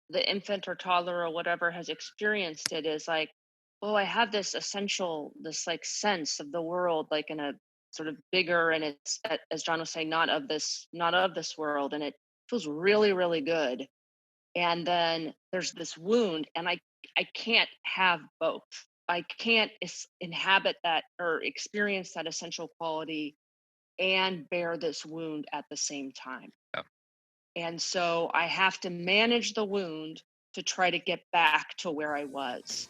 the infant or toddler or whatever has experienced it is like, oh, I have this essential, this like sense of the world, like in a sort of bigger, and it's as John was saying, not of this world, and it feels really, really good. And then there's this wound, and I can't have both. I can't inhabit that or experience that essential quality and bear this wound at the same time. Yeah. And so I have to manage the wound to try to get back to where I was.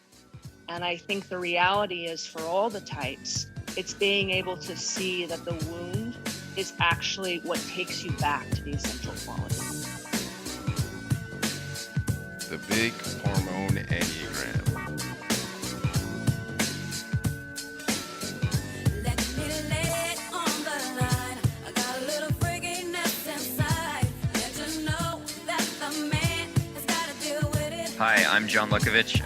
And I think the reality is, for all the types, it's being able to see that the wound is actually what takes you back to the essential quality. The big hormone enneagram. Hi, I'm John Lukovich,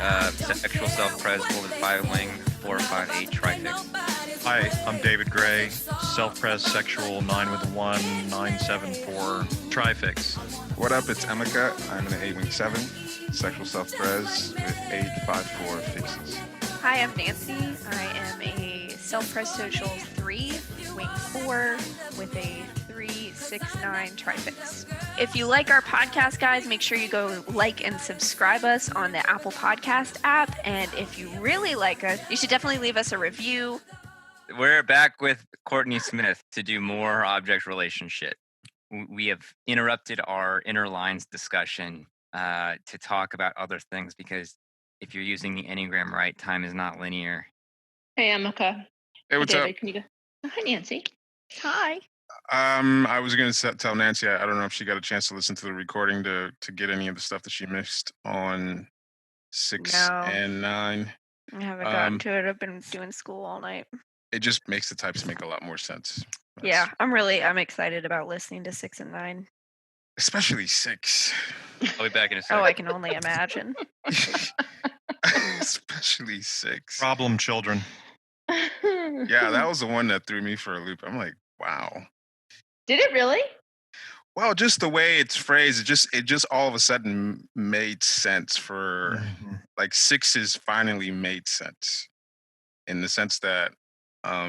sexual self-pres, folded 5 wing, 458 trifix. Hi, I'm David Gray, self-pres sexual 9 with 1, 974 trifix. What up? It's Emeka. I'm an 8 wing 7, sexual self-pres with 854 fixes. Hi, I'm Nancy. I am a self-pres social 3, wing 4, with a 369 trifix. If you like our podcast, guys, make sure you go like and subscribe us on the Apple Podcast app. And if you really like us, you should definitely leave us a review. We're back with Courtney Smith to do more object relationship. We have interrupted our inner lines discussion to talk about other things, because if you're using the Enneagram right, time is not linear. Hey, Emeka. Hey, what's David, up? can you go? Hi, Nancy. Hi. I was going to tell Nancy, I don't know if she got a chance to listen to the recording to get any of the stuff that she missed on 6 No. and 9. I haven't gotten to it. I've been doing school all night. It just makes the types make a lot more sense. Yeah, I'm excited about listening to 6 and 9. Especially 6. I'll be back in a second. Oh, I can only imagine. Especially 6. Problem children. Yeah, that was the one that threw me for a loop. I'm like, wow. Did it really? Well, just the way it's phrased, it just all of a sudden made sense for like 6's finally made sense, in the sense that I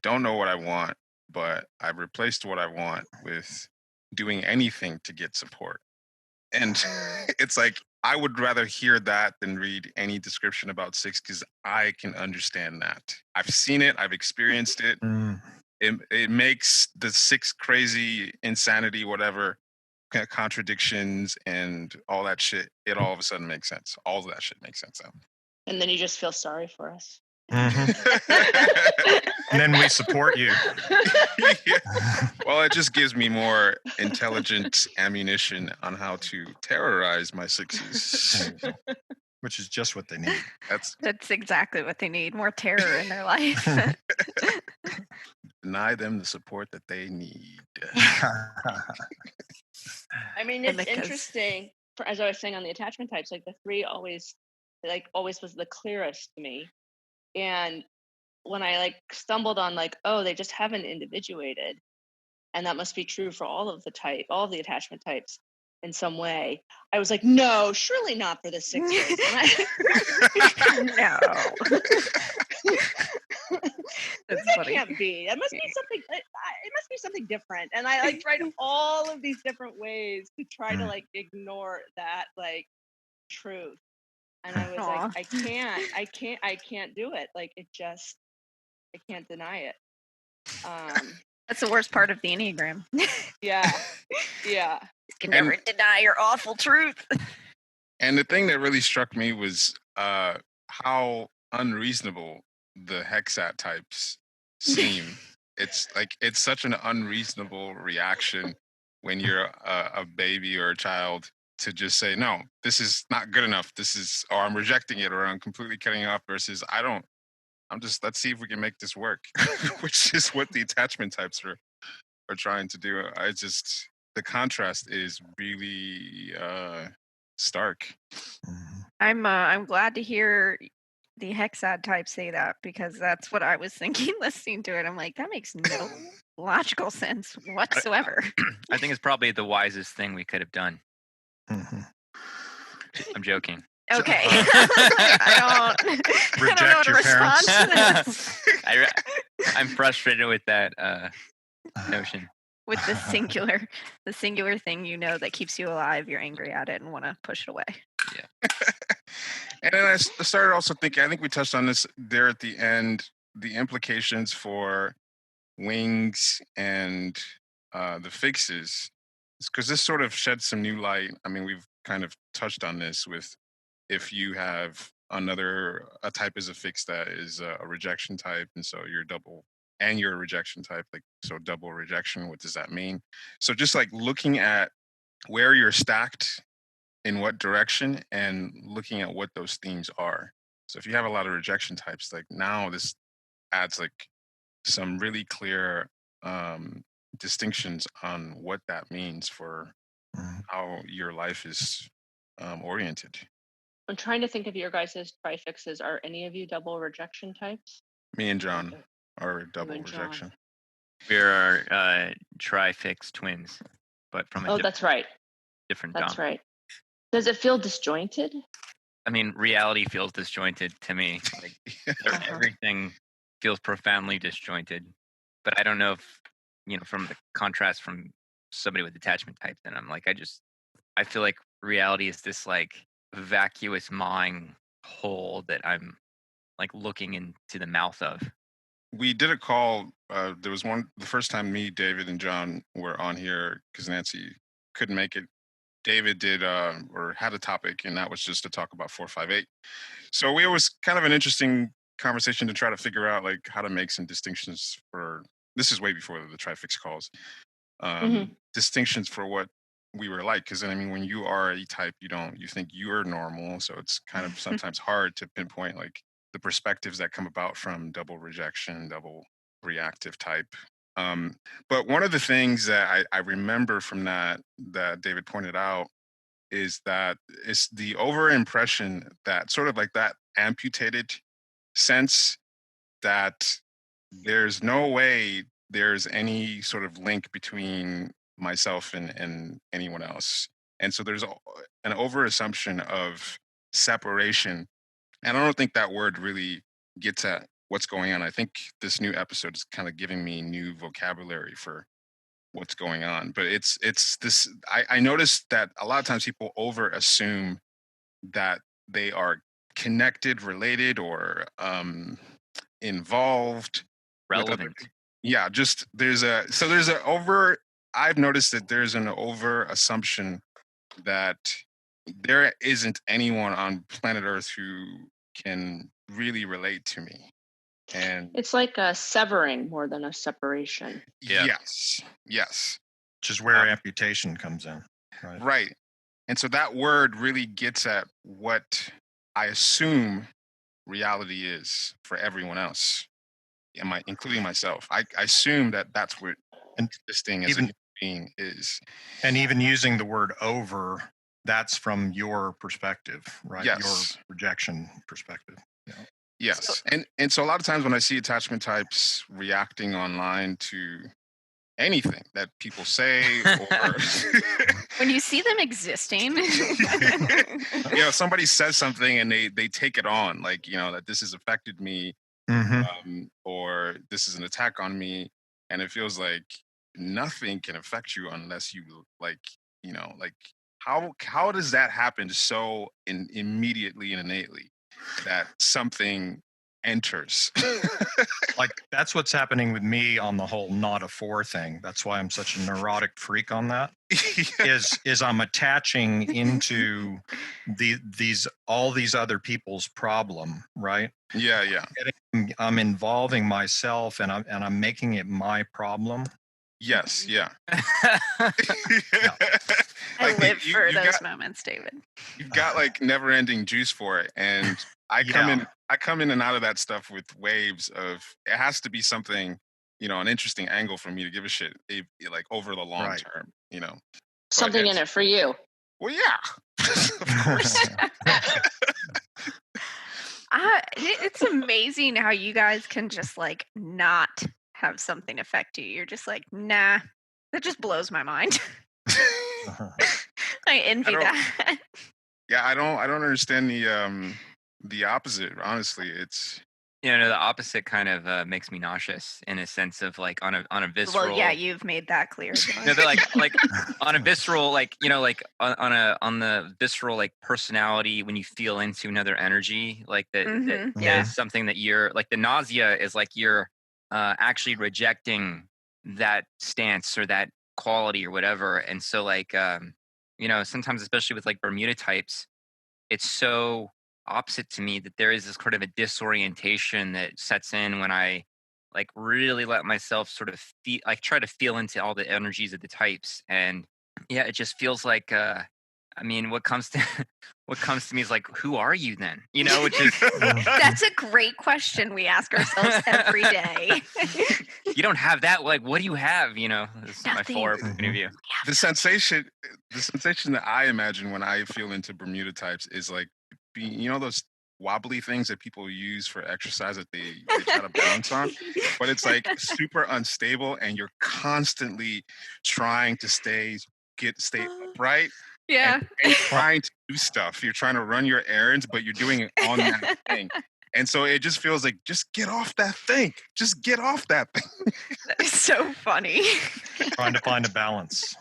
don't know what I want, but I've replaced what I want with doing anything to get support. And it's like, I would rather hear that than read any description about 6, because I can understand that. I've seen it. I've experienced it. It makes the 6 crazy insanity, whatever, contradictions and all that shit. It all of a sudden makes sense. All of that shit makes sense now. And then you just feel sorry for us. And then we support you. Yeah. Well, it just gives me more intelligent ammunition on how to terrorize my 6s. Which is just what they need. That's exactly what they need. More terror in their life. Deny them the support that they need. I mean, it's interesting. As I was saying on the attachment types, like the 3 always was the clearest to me. And when I stumbled on oh, they just haven't individuated, and that must be true for all of the attachment types in some way, I was like, no, surely not for the 6s. No. That can't be. It must be something. It must be something different. And I tried all of these different ways to try to ignore that truth. And I was like, I can't do it. I can't deny it. That's the worst part of the Enneagram. Yeah. You can never deny your awful truth. And the thing that really struck me was how unreasonable the hexat types seem. It's such an unreasonable reaction when you're a baby or a child, to just say, no, this is not good enough. Or I'm rejecting it, or I'm completely cutting it off, versus let's see if we can make this work, which is what the attachment types are trying to do. The contrast is really stark. I'm glad to hear the hexad type say that, because that's what I was thinking listening to it. I'm like, that makes no logical sense whatsoever. I think it's probably the wisest thing we could have done. I'm joking. Okay. I don't know how to your respond parents. to this. I'm frustrated with that notion. With the singular thing that keeps you alive, you're angry at it and want to push it away. And then I started also thinking, I think we touched on this there at the end, the implications for wings and the fixes, because this sort of sheds some new light. I mean, we've kind of touched on this with if you have a type is a fix that is a rejection type, and so you're double, and you're a rejection type, like so double rejection, what does that mean? So just like looking at where you're stacked in what direction and looking at what those themes are. So if you have a lot of rejection types, like now this adds like some really clear distinctions on what that means for how your life is oriented. I'm trying to think of your guys' trifixes. Are any of you double rejection types? Me and John are You double and John. rejection. We're trifix twins, but from a That's right. different That's dom. right. Does it feel disjointed? I mean, reality feels disjointed to me. Like everything feels profoundly disjointed. But I don't know if, from the contrast from somebody with attachment type, then I'm like, I feel like reality is this like vacuous mawing hole that I'm like looking into the mouth of. We did a call. There was the first time me, David, and John were on here because Nancy couldn't make it. David did or had a topic, and that was just to talk about 458. So it was kind of an interesting conversation to try to figure out like how to make some distinctions for. This is way before the trifix calls. Distinctions for what we were like, because then I mean, when you are a type, you think you're normal, so it's kind of sometimes hard to pinpoint like the perspectives that come about from double rejection, double reactive type. But one of the things that I remember from that David pointed out is that it's the over impression that sort of like that amputated sense that there's no way there's any sort of link between myself and anyone else. And so there's an over assumption of separation. And I don't think that word really gets at what's going on. I think this new episode is kind of giving me new vocabulary for what's going on. But it's this, I noticed that a lot of times people over assume that they are connected, related, or involved, relevant. Yeah, just I've noticed that there's an over assumption that there isn't anyone on planet Earth who can really relate to me. And it's like a severing more than a separation. Yeah. Yes. Which is where amputation comes in. Right. And so that word really gets at what I assume reality is for everyone else, including myself. I assume that that's what this thing as a human being is. And even using the word over, that's from your perspective, right? Yes. Your rejection perspective. Yeah. Yes. And so a lot of times when I see attachment types reacting online to anything that people say or when you see them existing, somebody says something and they take it on, like, that this has affected me, or this is an attack on me, and it feels like nothing can affect you unless you like how does that happen so immediately and innately that something enters? Like that's what's happening with me on the whole not a 4 thing. That's why I'm such a neurotic freak on that. Is I'm attaching into all these other people's problem, right? Yeah. I'm involving myself and I'm making it my problem. Yes, yeah. I live for those moments, David. You've got like never-ending juice for it, and I come in and out of that stuff with waves of it has to be something, an interesting angle for me to give a shit, like over the long term, Something in it for you. Well, yeah, of course. It's amazing how you guys can just like not have something affect you. You're just like, nah, that just blows my mind. I envy that. Yeah, I don't understand the opposite. Honestly, it's No, the opposite kind of makes me nauseous in a sense of like on a Well, yeah, visceral. you've made that clear, John. No, they're like on a visceral, like like on the visceral like personality when you feel into another energy, like that Yeah. is something that you're like the nausea is like you're actually rejecting that stance or that quality or whatever, and so like sometimes especially with like Bermuda types, it's so opposite to me that there is this kind of a disorientation that sets in when I like really let myself sort of feel like try to feel into all the energies of the types. And yeah, it just feels like I mean what comes to what comes to me is like, who are you then? Which is That's a great question we ask ourselves every day. you don't have that, like what do you have? This is my Nothing. forward point of view. the sensation that I imagine when I feel into Bermuda types is like those wobbly things that people use for exercise that they try to balance on, but it's like super unstable and you're constantly trying to stay upright Yeah. and trying to do stuff. You're trying to run your errands, but you're doing it on that thing. And so it just feels like, just get off that thing. Just get off that thing. That is so funny. Trying to find a balance.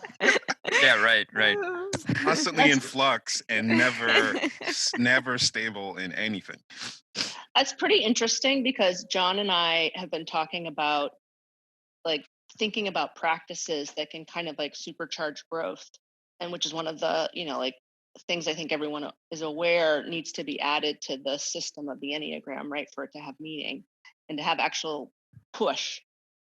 Yeah, right. Constantly in flux and never stable in anything. That's pretty interesting because John and I have been talking about like thinking about practices that can kind of like supercharge growth, and which is one of the like things I think everyone is aware needs to be added to the system of the Enneagram, right, for it to have meaning and to have actual push.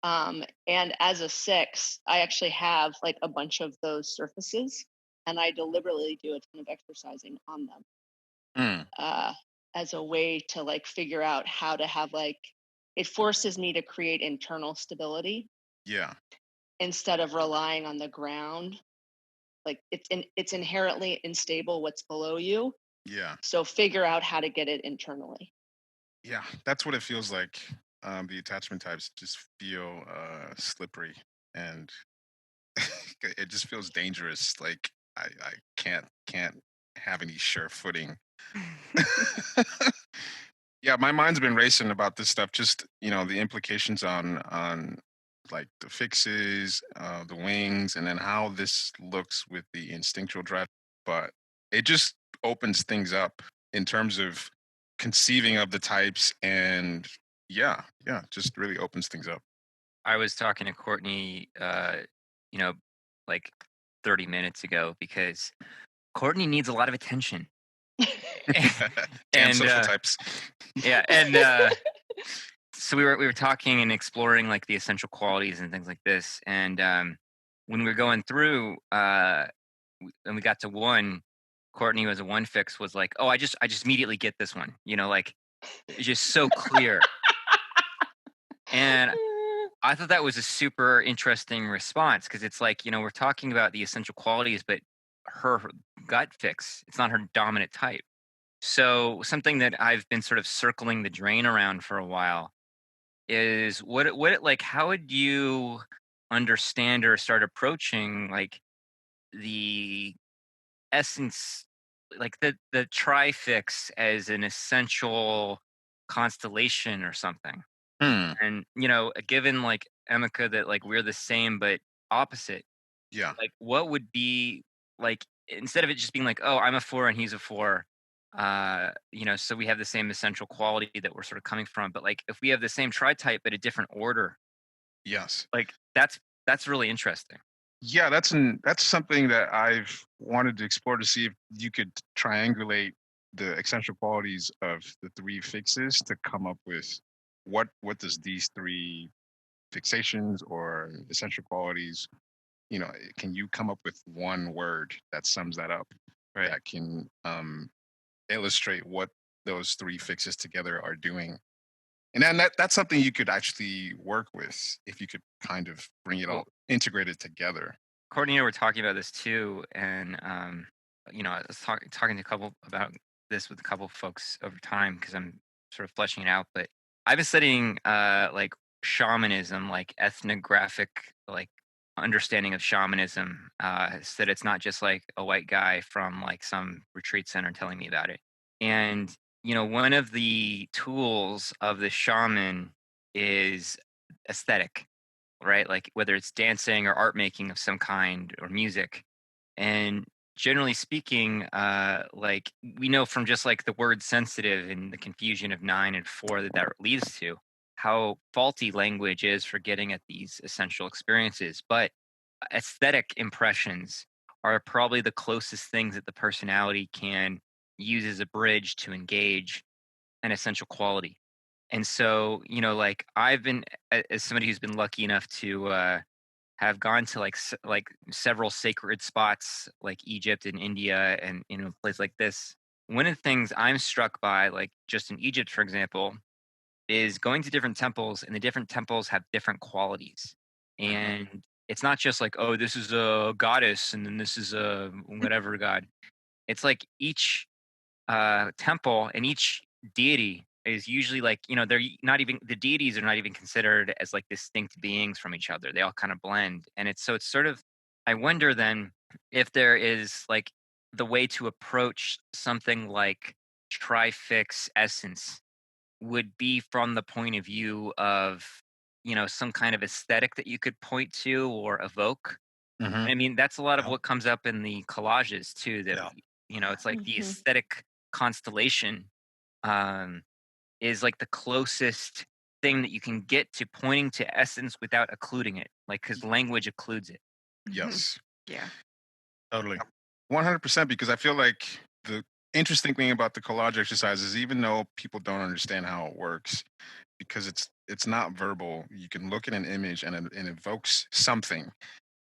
And as a 6, I actually have like a bunch of those surfaces, and I deliberately do a ton of exercising on them as a way to like figure out how to have like, it forces me to create internal stability. Yeah. Instead of relying on the ground, like it's inherently unstable what's below you. Yeah. So figure out how to get it internally. Yeah, that's what it feels like. The attachment types just feel slippery, and it just feels dangerous. Like I can't have any sure footing. Yeah, my mind's been racing about this stuff. Just the implications on like the fixes, the wings, and then how this looks with the instinctual drive. But it just opens things up in terms of conceiving of the types, and yeah, just really opens things up. I was talking to Courtney, like 30 minutes ago because Courtney needs a lot of attention. Damn social types. Yeah, and so we were talking and exploring like the essential qualities and things like this. And when we were going through, and we got to 1, Courtney, who was a 1 fix, was like, "Oh, I just immediately get this one." Like it's just so clear. And I thought that was a super interesting response because it's like, we're talking about the essential qualities, but her gut fix, it's not her dominant type. So something that I've been sort of circling the drain around for a while is like, how would you understand or start approaching like the essence, like the trifix as an essential constellation or something? And given like Emeka that like we're the same but opposite, Yeah. like what would be like instead of it just being like, oh, I'm a 4 and he's a 4, so we have the same essential quality that we're sort of coming from, but like if we have the same tri-type but a different order, Yes. like that's really interesting. Yeah, that's something that I've wanted to explore to see if you could triangulate the essential qualities of the 3 fixes to come up with what does these 3 fixations or essential qualities, can you come up with one word that sums that up, Right. that can illustrate what those 3 fixes together are doing? And then that's something you could actually work with if you could kind of bring it all integrated together. Courtney and I were talking about this too, and I was talking to a couple about this with a couple of folks over time because I'm sort of fleshing it out. But I've been studying like shamanism, like ethnographic, like understanding of shamanism, so that it's not just like a white guy from like some retreat center telling me about it. And one of the tools of the shaman is aesthetic, right? Like whether it's dancing or art making of some kind or music. And generally speaking, like we know from just like the word sensitive and the confusion of 9 and 4 that leads to, how faulty language is for getting at these essential experiences. But aesthetic impressions are probably the closest things that the personality can use as a bridge to engage an essential quality. And so, like I've been, as somebody who's been lucky enough to have gone to like several sacred spots like Egypt and India and a place like this. One of the things I'm struck by, like just in Egypt, for example, is going to different temples, and the different temples have different qualities. And it's not just like, oh, this is a goddess and then this is a whatever god. It's like each temple and each deity is usually like, they're not even, the deities are not even considered as like distinct beings from each other. They all kind of blend. And it's sort of, I wonder then if there is like the way to approach something like trifix essence would be from the point of view of, some kind of aesthetic that you could point to or evoke. Mhm. I mean, that's a lot of Yeah. what comes up in the collages too, that, it's like the aesthetic constellation is like the closest thing that you can get to pointing to essence without occluding it, like because language occludes it. Yes. Yeah. Totally. 100%, because I feel like the interesting thing about the collage exercise is, even though people don't understand how it works, because it's not verbal, you can look at an image and it evokes something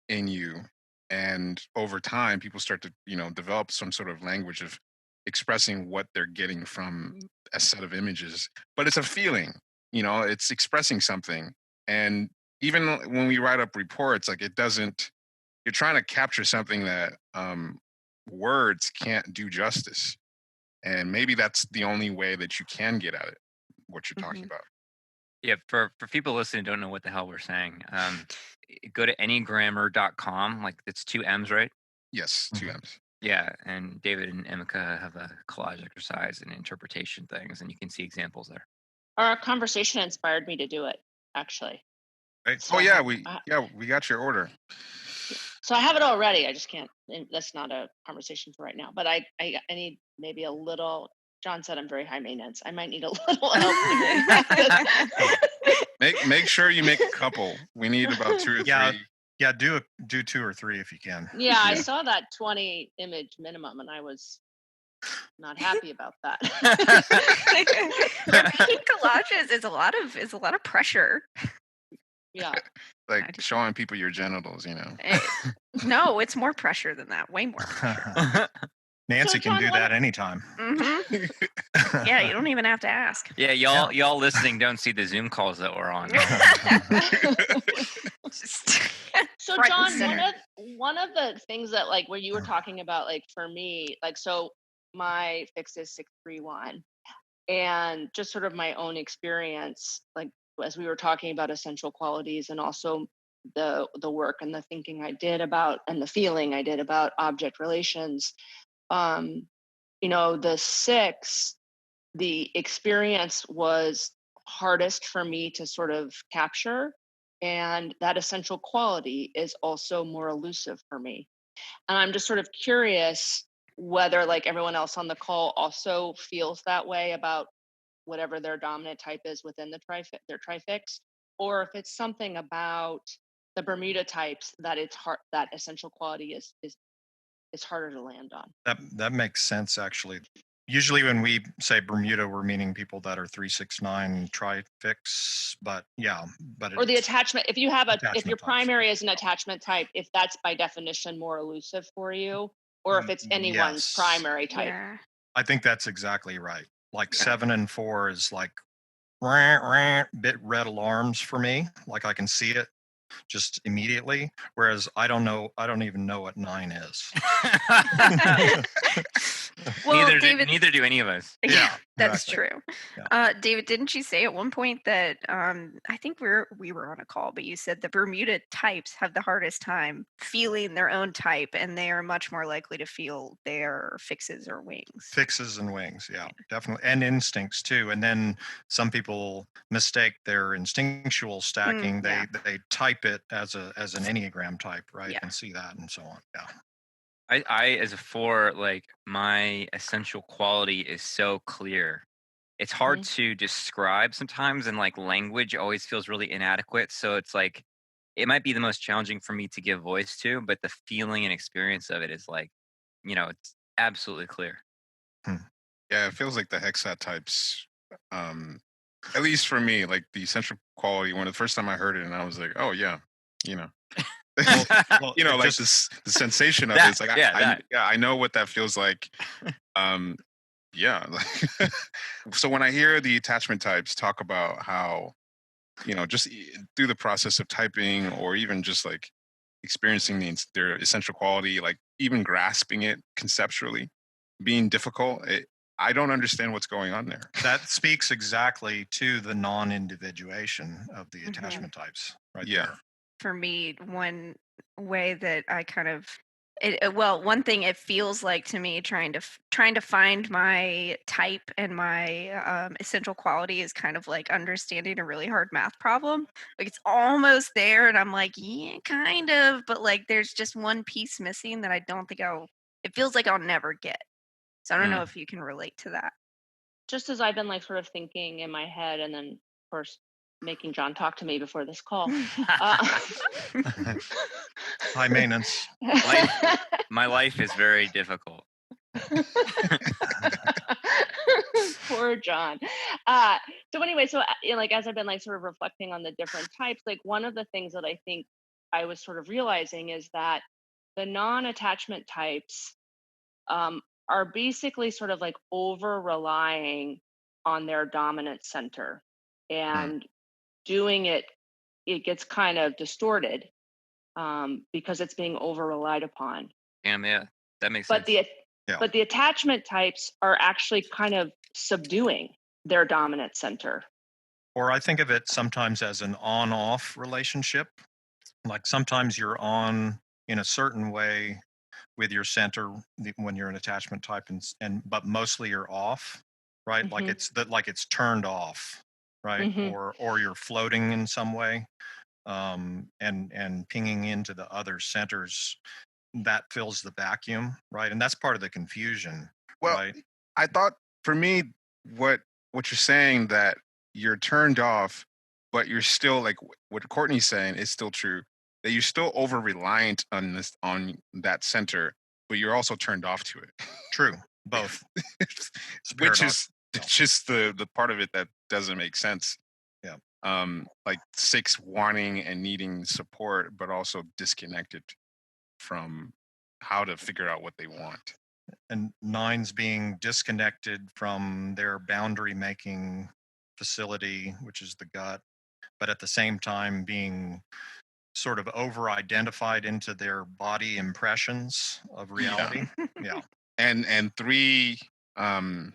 in you, and over time people start to develop some sort of language of expressing what they're getting from a set of images. But it's a feeling, it's expressing something. And even when we write up reports, like it doesn't, you're trying to capture something that words can't do justice. And maybe that's the only way that you can get at it, what you're talking about. Yeah, for people listening who don't know what the hell we're saying, go to anygrammar.com. Like it's 2 M's, right? Yes, 2 M's. Yeah, and David and Emeka have a collage exercise and interpretation things, and you can see examples there. Our conversation inspired me to do it, actually. Right. So Oh I yeah, have- we got your order. So I have it already. I just can't. That's not a conversation for right now. But I need maybe a little. John said I'm very high maintenance. I might need a little help. Make sure you make a couple. We need about 2 or 3. Yeah, do 2 or 3 if you can. Yeah, I saw that 20 image minimum, and I was not happy about that. Making collages is a lot of pressure. Yeah. Like showing people your genitals, No, it's more pressure than that. Way more pressure. Nancy So, can John, do that anytime. Yeah, you don't even have to ask. Yeah, y'all listening don't see the Zoom calls that we're on. So Right John, one of the things that like where you were talking about, like for me, like so my fix is 631, and just sort of my own experience, like as we were talking about essential qualities, and also the work and the thinking I did about, and the feeling I did about object relations. The 6, the experience was hardest for me to sort of capture, and that essential quality is also more elusive for me. And I'm just sort of curious whether like everyone else on the call also feels that way about whatever their dominant type is within their trifix, or if it's something about the Bermuda types that it's hard, that essential quality is harder to land on. That makes sense, actually. Usually when we say Bermuda, we're meaning people that are 369 trifix, but yeah, or the attachment. If you have if your types. primary is an attachment type, if that's by definition more elusive for you, or if it's anyone's primary type. Yeah. I think that's exactly right. Like 7 and 4 is like rah, rah, bit red alarms for me. Like I can see it just immediately, whereas I don't even know what 9 is. Well, Well, David, neither do any of us. yeah, that's exactly. true. Yeah. David, didn't you say at one point that I think we were on a call, but you said the Bermuda types have the hardest time feeling their own type, and they are much more likely to feel their fixes or wings. Fixes and wings, yeah, definitely, and instincts too. And then some people mistake their instinctual stacking. yeah. They type it as an Enneagram type, right, Yeah. and see that and so on. Yeah. I as a 4, like my essential quality is so clear. It's hard to describe sometimes, and like language always feels really inadequate. So it's like it might be the most challenging for me to give voice to, but the feeling and experience of it is like, it's absolutely clear. Yeah, it feels like the hexa types, at least for me, like the essential quality. When the first time I heard it, and I was like, oh yeah, Well, like just, the sensation of That, it. It's like that. I know what that feels like. Yeah. So when I hear the attachment types talk about how, just through the process of typing, or even just like experiencing their essential quality, like even grasping it conceptually, being difficult, I don't understand what's going on there. that speaks exactly to the non-individuation of the Mhm. attachment types, right? Yeah. There. For me, one way that I kind of well, one thing it feels like to me trying to find my type and my essential quality is kind of like understanding a really hard math problem. Like it's almost there, and I'm like, yeah, kind of, but like there's just one piece missing that I don't think it feels like I'll never get. So I don't know if you can relate to that. Just as I've been like sort of thinking in my head, and then of course making John talk to me before this call. High maintenance. My life is very difficult. Poor John. So anyway, like as I've been like sort of reflecting on the different types, like one of the things that I think I was sort of realizing is that the non-attachment types are basically sort of like over relying on their dominant center, and doing it gets kind of distorted because it's being over relied upon. Yeah, that makes But sense. but the attachment types are actually kind of subduing their dominant center. Or I think of it sometimes as an on-off relationship. Like sometimes you're on in a certain way with your center when you're an attachment type, but mostly you're off, right? Like it's turned off, right? Or you're floating in some way, and pinging into the other centers that fills the vacuum, right? And that's part of the confusion, Well, right? I thought for me, what you're saying, that you're turned off, but you're still like what Courtney's saying is still true. That you're still over reliant on that center, but you're also turned off to it. True, both. Which is just the part of it that doesn't make sense. Yeah. Like 6 wanting and needing support, but also disconnected from how to figure out what they want. And 9s being disconnected from their boundary making facility, which is the gut, but at the same time being sort of over identified into their body impressions of reality. Yeah. And 3, man,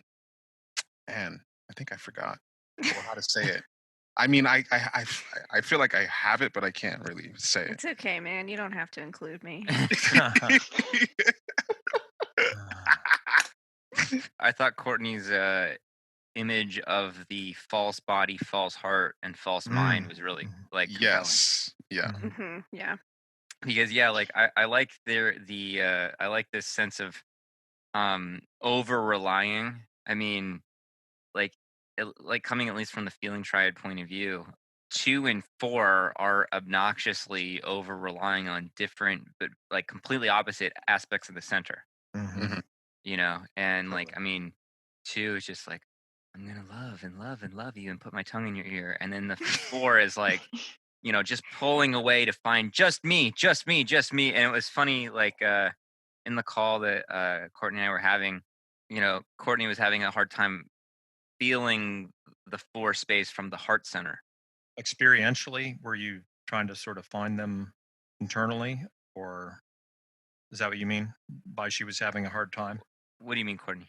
I think I forgot how to say it. I mean, I feel like I have it, but I can't really say it. It's okay, man. You don't have to include me. I thought Courtney's image of the false body, false heart, and false mind was really like compelling. Yes. Yeah. Yeah. Because like I like I like this sense of over relying. I mean, like coming at least from the feeling triad point of view, 2 and 4 are obnoxiously over relying on different but like completely opposite aspects of the center. And like I mean 2 is just like, I'm gonna love and love and love you and put my tongue in your ear, and then the 4 is like just pulling away to find just me. And it was funny, like in the call that Courtney and I were having, Courtney was having a hard time feeling the 4 space from the heart center. Experientially, were you trying to sort of find them internally, or is that what you mean by she was having a hard time? What do you mean, Courtney?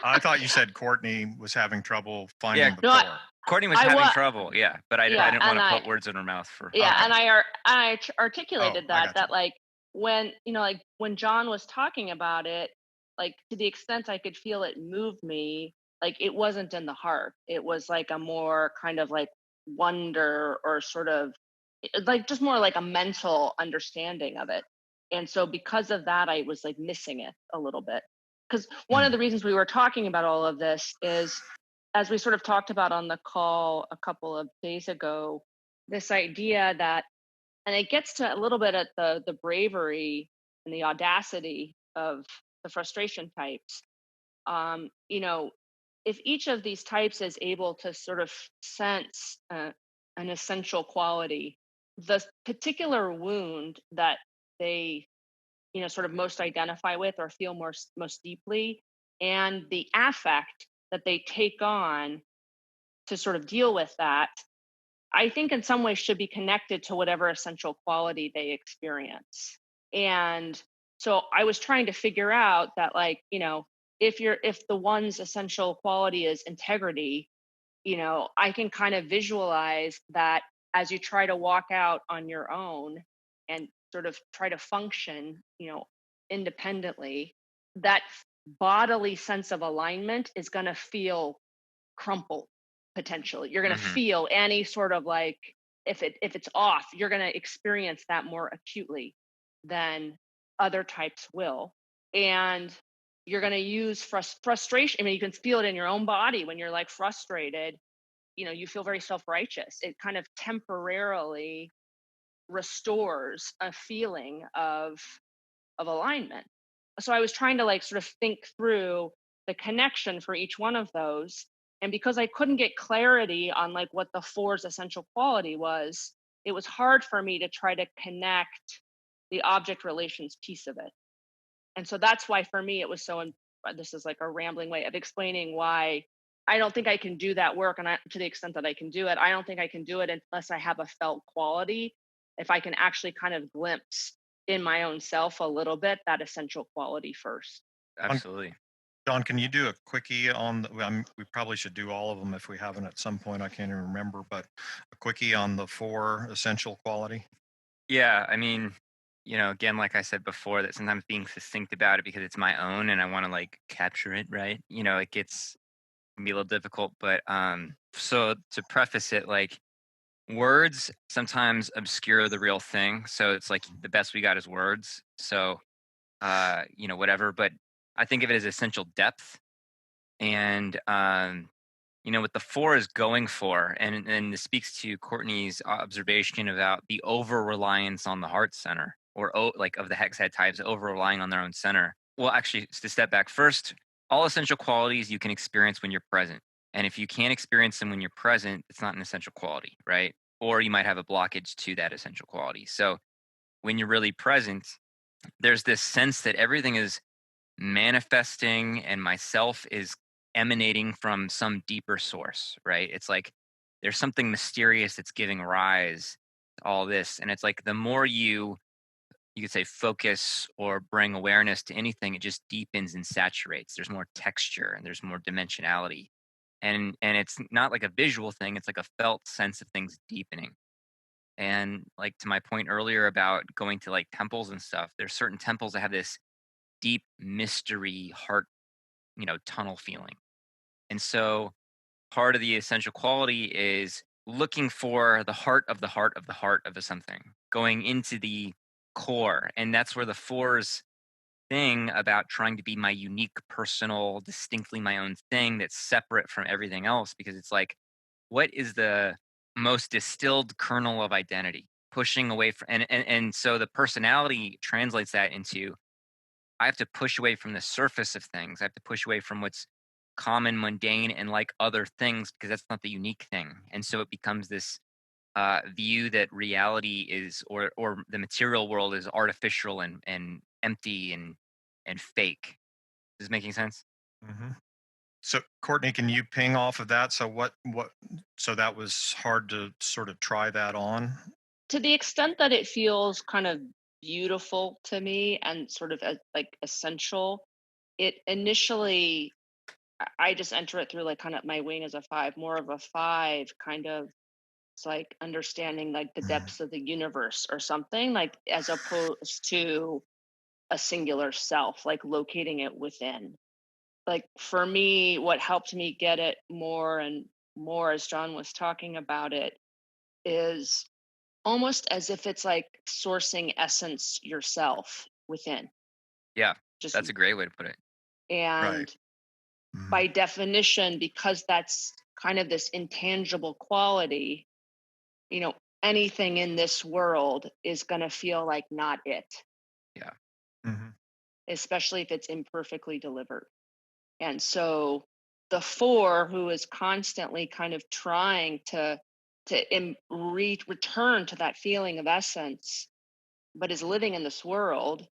I thought you said Courtney was having trouble finding the No, four. Courtney was I having wa- trouble, yeah, but I yeah, didn't want to put words in her mouth for. yeah, Okay. and articulated I that gotcha. like when like when John was talking about it, like to the extent I could feel it move me, like it wasn't in the heart. It was like a more kind of like wonder or sort of like just more like a mental understanding of it. And so because of that, I was like missing it a little bit. Because one of the reasons we were talking about all of this is, as we sort of talked about on the call a couple of days ago, this idea that, and it gets to a little bit at the bravery and the audacity of the frustration types. You know, if each of these types is able to sort of sense an essential quality, the particular wound that they, sort of most identify with or feel most deeply, and the affect that they take on to sort of deal with that, I think in some ways should be connected to whatever essential quality they experience. And so I was trying to figure out that, like, if the one's essential quality is integrity, I can kind of visualize that as you try to walk out on your own and sort of try to function, independently, that bodily sense of alignment is going to feel crumpled potentially. You're going to Mhm. feel any sort of like, if it's off, you're going to experience that more acutely than other types will. And you're going to use frustration. I mean, you can feel it in your own body when you're like frustrated. You feel very self-righteous. It kind of temporarily restores a feeling of alignment. So I was trying to like sort of think through the connection for each one of those. And because I couldn't get clarity on like what the four's essential quality was, it was hard for me to try to connect the object relations piece of it. And so that's why for me it was so this is like a rambling way of explaining why I don't think I can do that work. And to the extent that I can do it, I don't think I can do it unless I have a felt quality. If I can actually kind of glimpse in my own self a little bit that essential quality first. Absolutely. John, can you do a quickie on we probably should do all of them if we haven't at some point. I can't even remember, but a quickie on the four essential quality. Yeah, I mean, again, like I said before, that sometimes being succinct about it because it's my own and I want to like capture it, right? It can be a little difficult, but so to preface it, like words sometimes obscure the real thing. So it's like the best we got is words. So whatever, but I think of it as essential depth. And what the four is going for, and this speaks to Courtney's observation about the over reliance on the heart center, or like of the hex head types over relying on their own center. Well, actually, to step back first, all essential qualities you can experience when you're present, and if you can't experience them when you're present, it's not an essential quality, right? Or you might have a blockage to that essential quality. So when you're really present, there's this sense that everything is manifesting and myself is emanating from some deeper source, right? It's like there's something mysterious that's giving rise to all this. And it's like the more you could say focus or bring awareness to anything, it just deepens and saturates. There's more texture and there's more dimensionality. And it's not like a visual thing, it's like a felt sense of things deepening. And like to my point earlier about going to like temples and stuff, there's certain temples that have this deep mystery heart, tunnel feeling. And so part of the essential quality is looking for the heart of the heart of the heart of something, going into the core. And that's where the fours thing about trying to be my unique, personal, distinctly my own thing that's separate from everything else, because it's like, what is the most distilled kernel of identity? Pushing away from, and so the personality translates that into I have to push away from the surface of things. I have to push away from what's common, mundane, and like other things because that's not the unique thing. And so it becomes this view that reality is, or the material world is artificial and empty and fake. Is this making sense? Mm-hmm. So Courtney, can you ping off of that? So so that was hard to sort of try that on. To the extent that it feels kind of beautiful to me and sort of like essential, it initially, I just enter it through like kind of my wing as a 5, more of a 5 kind of. It's like understanding like the depths of the universe or something, like as opposed to a singular self, like locating it within. Like for me, what helped me get it more and more as John was talking about it is almost as if it's like sourcing essence yourself within. Yeah, Just that's a great way to put it. and Mhm. by definition, because that's kind of this intangible quality, you know, anything in this world is going to feel like not it, Yeah. Mhm. especially if it's imperfectly delivered. And so the 4 who is constantly kind of trying to return to that feeling of essence, but is living in this world,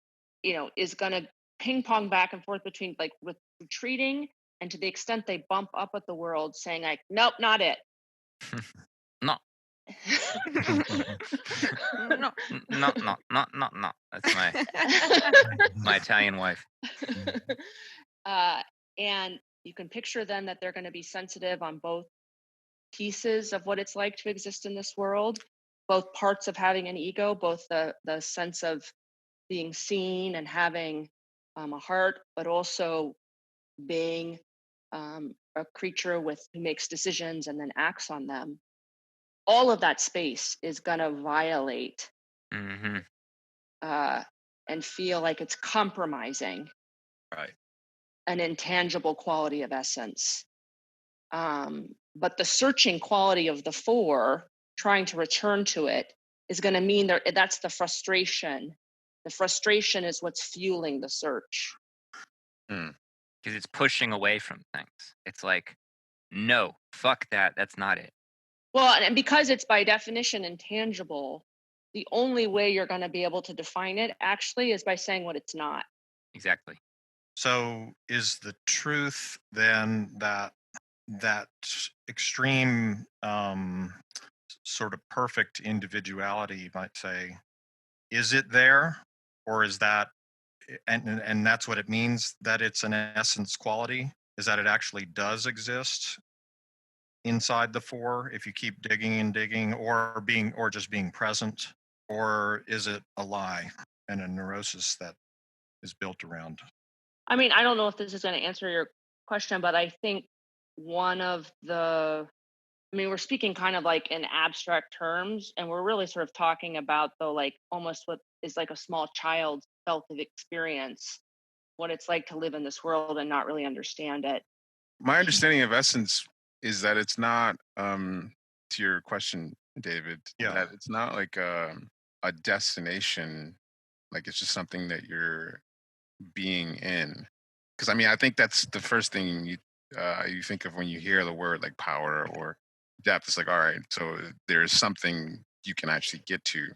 you know, is going to ping pong back and forth between like with retreating, and to the extent they bump up at the world saying like, nope, not it. No, no, no, no, no, no, no. That's my Italian wife. uh, and you can picture then that they're going to be sensitive on both pieces of what it's like to exist in this world, both parts of having an ego, both the sense of being seen and having a heart, but also being a creature with who makes decisions and then acts on them. All of that space is going to violate Hmm. and feel like it's compromising Right. an intangible quality of essence. But the searching quality of the 4, trying to return to it, is going to mean that's the frustration. The frustration is what's fueling the search. Because it's pushing away from things. It's like, no, fuck that. That's not it. Well, and because it's by definition intangible, the only way you're going to be able to define it actually is by saying what it's not. Exactly. So is the truth then that extreme sort of perfect individuality, you might say, is it there, or is that and that's what it means, that it's an essence quality, is that it actually does exist inside the 4 if you keep digging and digging, or just being present, or is it a lie and a neurosis that is built around? I mean, I don't know if this is going to answer your question, but I think one of the, I mean, we're speaking kind of like in abstract terms, and we're really sort of talking about the like almost what is like a small child's felt of experience, what it's like to live in this world and not really understand it. My understanding of essence is that it's not, to your question, David, Yeah. that it's not like a destination, like it's just something that you're being in. Because I mean, I think that's the first thing you think of when you hear the word like power or depth. It's like, all right, so there's something you can actually get to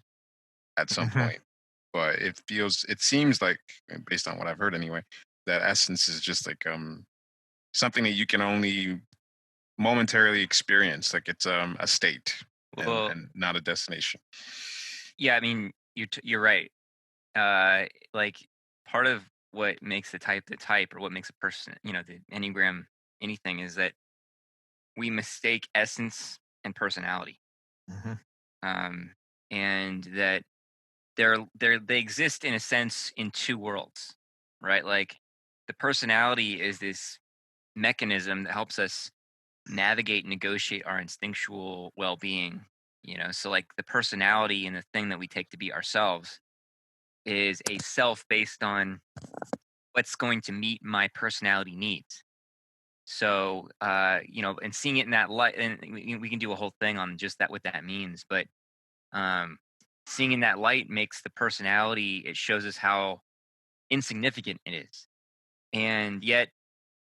at some Mhm. point. But it seems like, based on what I've heard anyway, that essence is just like something that you can only momentarily experience. Like it's a state Well, and not a destination. yeah, I mean, you're right. Like part of what makes the type, or what makes a person, the Enneagram, anything, is that we mistake essence and personality. Mhm. And that they exist in a sense in two worlds, right? Like the personality is this mechanism that helps us navigate and negotiate our instinctual well-being. So like the personality and the thing that we take to be ourselves is a self based on what's going to meet my personality needs. So and seeing it in that light, and we can do a whole thing on just that, what that means, but um seeing in that light makes the personality, it shows us how insignificant it is. And yet,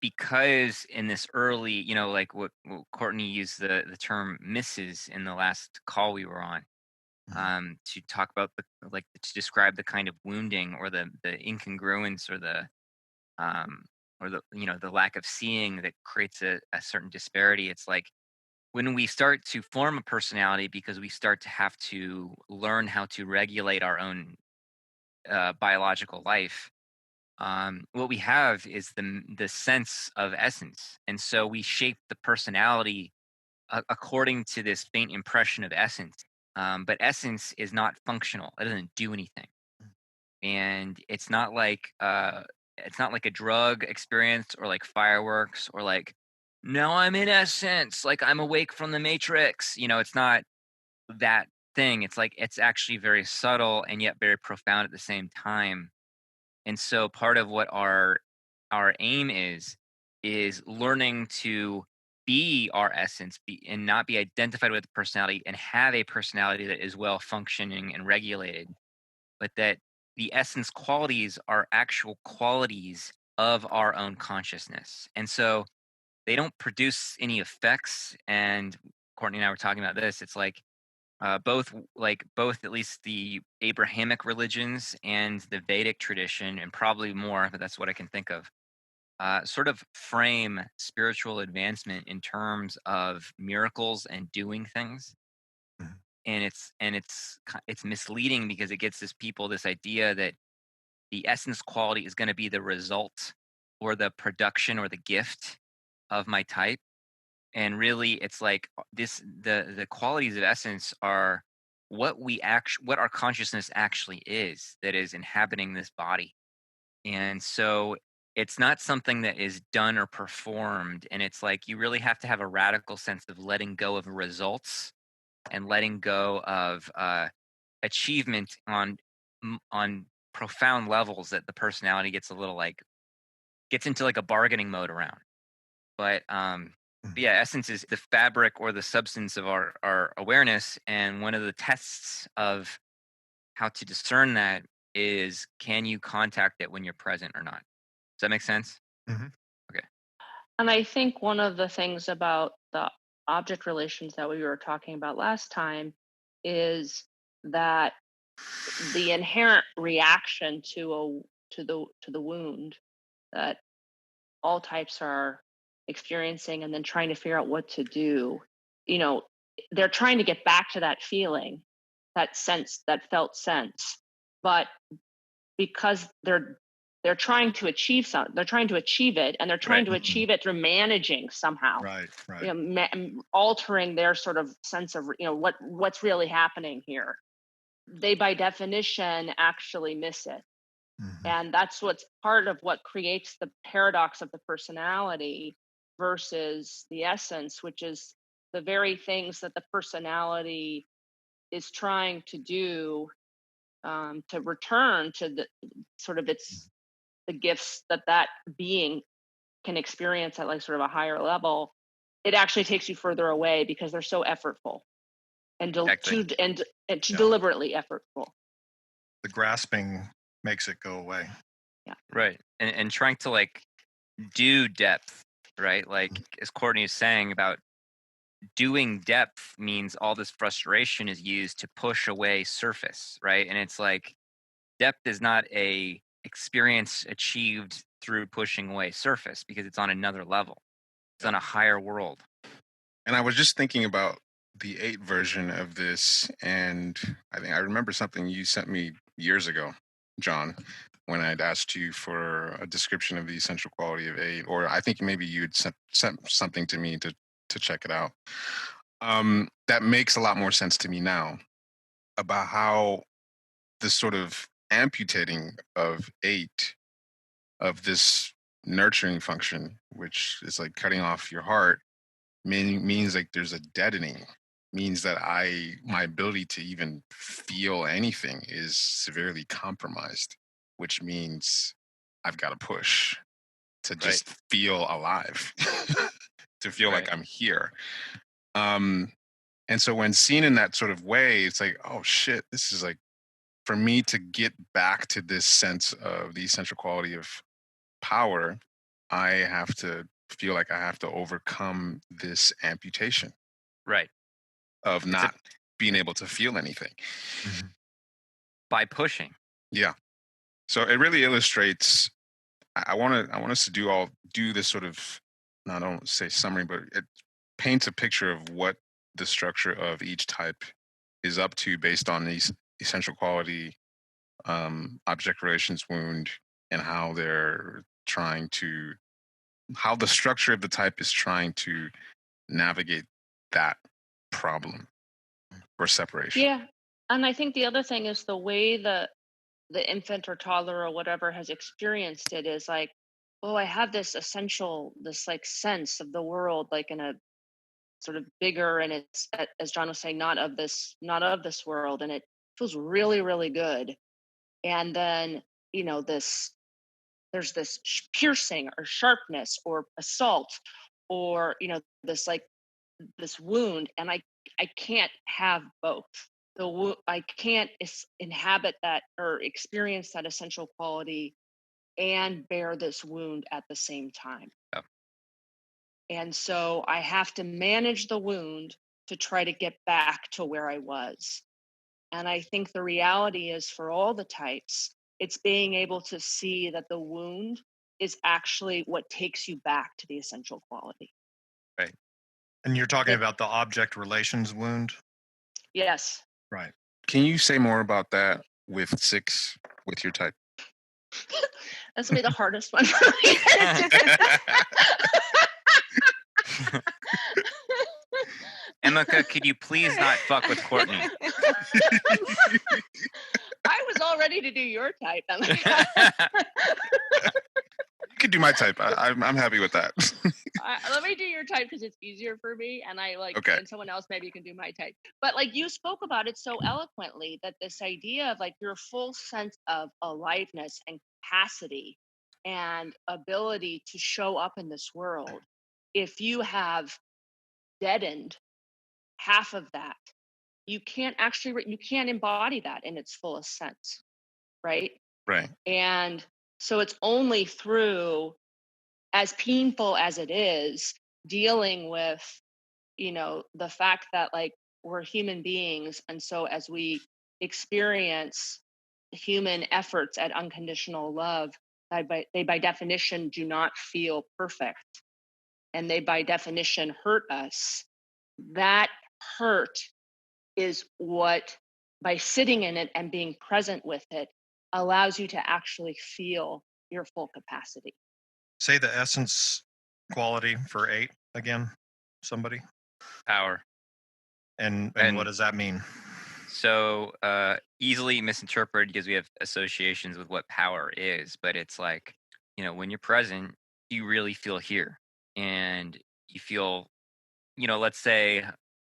because in this early, like what Courtney used the term misses in the last call we were on, to talk about to describe the kind of wounding or the incongruence um, or the lack of seeing that creates a certain disparity. It's like when we start to form a personality because we start to have to learn how to regulate our own biological life, what we have is the sense of essence, and so we shape the personality according to this faint impression of essence. But essence is not functional; it doesn't do anything, and it's not like a drug experience or like fireworks or like no, I'm in essence, like I'm awake from the matrix. It's not that thing. It's like it's actually very subtle and yet very profound at the same time. And so part of what our aim is learning to be our essence, and not be identified with the personality, and have a personality that is well functioning and regulated, but that the essence qualities are actual qualities of our own consciousness. And so they don't produce any effects. And Courtney and I were talking about this. It's like both at least the Abrahamic religions and the Vedic tradition, and probably more, but that's what I can think of, sort of frame spiritual advancement in terms of miracles and doing things. Mhm. And it's misleading because it gets this idea that the essence quality is going to be the result or the production or the gift of my type. And really it's like the qualities of essence are what our consciousness actually is, that is inhabiting this body. And so it's not something that is done or performed, and it's like you really have to have a radical sense of letting go of results and letting go of achievement on profound levels, that the personality gets into like a bargaining mode around. But yeah, essence is the fabric or the substance of our awareness. And one of the tests of how to discern that is, can you contact it when you're present or not? Does that make sense? Mhm. Okay. And I think one of the things about the object relations that we were talking about last time is that the inherent reaction to the wound that all types are experiencing, and then trying to figure out what to do. You know, they're trying to get back to that feeling, that sense, that felt sense, but because they're trying to achieve something, they're trying to achieve it, and they're trying Right. to achieve it through managing somehow, Right. Right. altering their sort of sense of what's really happening here. They by definition actually miss it. Mhm. And that's what's part of what creates the paradox of the personality versus the essence, which is the very things that the personality is trying to do, to return to the sort of its the gifts that being can experience at like sort of a higher level. It actually takes you further away because they're so effortful and Exactly. too Yeah. deliberately effortful. The grasping makes it go away. Right. And trying to like do depth, right? Like as Courtney is saying about doing depth means all this frustration is used to push away surface, right? And it's like depth is not a experience achieved through pushing away surface, because it's on another level. It's on a higher world. And I was just thinking about the 8 version of this, and I think I remember something you sent me years ago, John, when I'd asked you for a description of the essential quality of 8, or I think maybe you'd sent something to me to check it out. That makes a lot more sense to me now about how the sort of amputating of 8 of this nurturing function, which is like cutting off your heart, means like there's a deadening, means that my ability to even feel anything is severely compromised, which means I've got to push to just feel alive, to feel like I'm here. And so when seen in that sort of way, it's like, oh shit, this is like, for me to get back to this sense of the essential quality of power, I have to feel like I have to overcome this amputation Right. of not being able to feel anything. Mhm. By pushing. Yeah. So it really illustrates. I want us to do this sort of, I don't say summary, but it paints a picture of what the structure of each type is up to based on these essential quality object relations wound and how how the structure of the type is trying to navigate that problem for separation. Yeah. And I think the other thing is the way the infant or toddler or whatever has experienced it is like, oh, I have this like sense of the world, like in a sort of bigger, and it's as John was saying, not of this world, and it feels really, really good. And then, this there's this piercing or sharpness or assault, or this wound, and I can't have both. I can't inhabit that or experience that essential quality and bear this wound at the same time. Oh. And so I have to manage the wound to try to get back to where I was. And I think the reality is, for all the types, it's being able to see that the wound is actually what takes you back to the essential quality. Right. And you're talking about the object relations wound? Yes. Right. Can you say more about that with 6, with your type? That's gonna be the hardest one. Emeka, could you please not fuck with Courtney? I was all ready to do your type. You could do my type. I'm happy with that. Let me do your type because it's easier for me, and Okay. and someone else maybe can do my type. But like you spoke about it so eloquently, that this idea of like your full sense of aliveness and capacity and ability to show up in this world, if you have deadened half of that, you can't embody that in its fullest sense, right? Right. And so it's only through, as painful as it is, dealing with the fact that like we're human beings, and so as we experience human efforts at unconditional love, they by definition do not feel perfect, and they by definition hurt us. That hurt is what, by sitting in it and being present with it, allows you to actually feel your full capacity. Say the essence quality for 8 again, somebody. Power. And what does that mean? So easily misinterpreted because we have associations with what power is, but it's like, when you're present, you really feel here, and you feel, let's say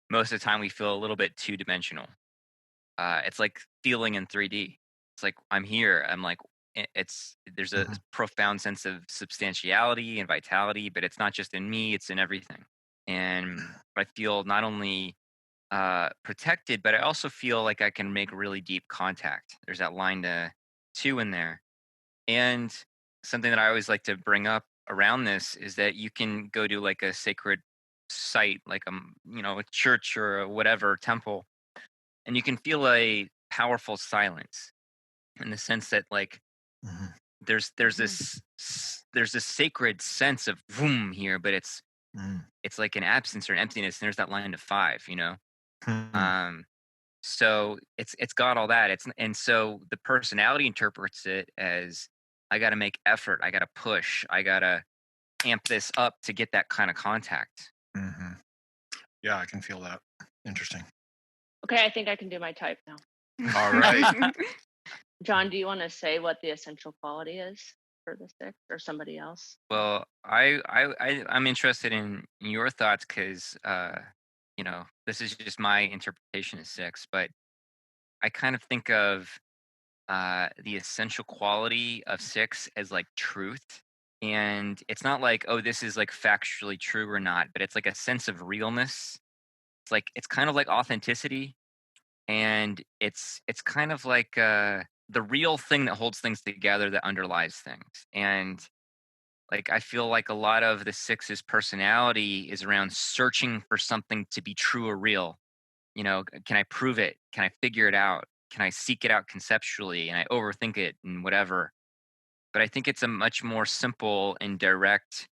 most of the time we feel a little bit two-dimensional. It's like feeling in 3D. It's like I'm here. I'm like there's a profound sense of substantiality and vitality, but it's not just in me; it's in everything. And I feel not only protected, but I also feel like I can make really deep contact. There's that line to 2 in there. And something that I always like to bring up around this is that you can go to like a sacred site, like a church or a whatever temple, and you can feel a powerful silence, in the sense that like there's this sacred sense of boom here, but it's like an absence or an emptiness. And there's that line to 5, so it's got all that. And so the personality interprets it as, I got to make effort, I got to push, I got to amp this up to get that kind of contact. Yeah, I can feel that. Interesting. Okay, I think I can do my type now. All right. John, do you want to say what the essential quality is for the 6, or somebody else? Well, I'm interested in your thoughts because this is just my interpretation of 6, but I kind of think of the essential quality of 6 as like truth. And it's not like, oh, this is like factually true or not, but it's like a sense of realness. It's kind of like authenticity, and it's kind of like the real thing that holds things together, that underlies things. And like I feel like a lot of the 6's personality is around searching for something to be true or real. Can I prove it? Can I figure it out? Can I seek it out conceptually? And I overthink it and whatever. But I think it's a much more simple and direct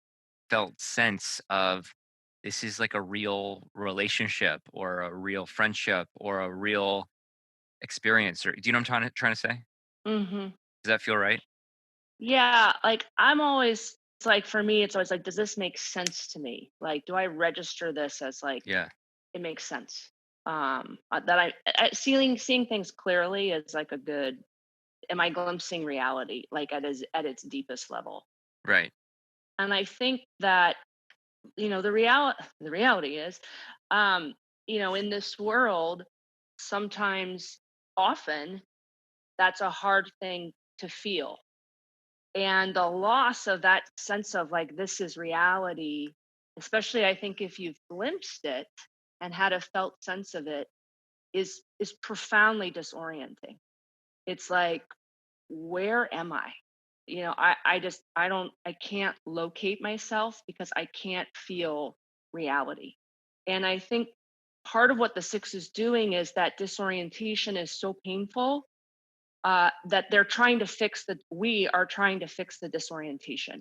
felt sense of, this is like a real relationship or a real friendship or a real experience. Or do you know what I'm trying to say? Mm-hmm. Does that feel right? Yeah, like I'm always it's like for me, it's always like, does this make sense to me? Like, do I register this as like Yeah. it makes sense? That seeing things clearly is like a good. Am I glimpsing reality like at its deepest level? Right. And I think that the reality is, in this world, sometimes, often, that's a hard thing to feel. And the loss of that sense of like this is reality, especially I think if you've glimpsed it and had a felt sense of it, is profoundly disorienting. It's like, where am I? I can't locate myself because I can't feel reality. And I think part of what the six is doing is that disorientation is so painful, that we are trying to fix the disorientation.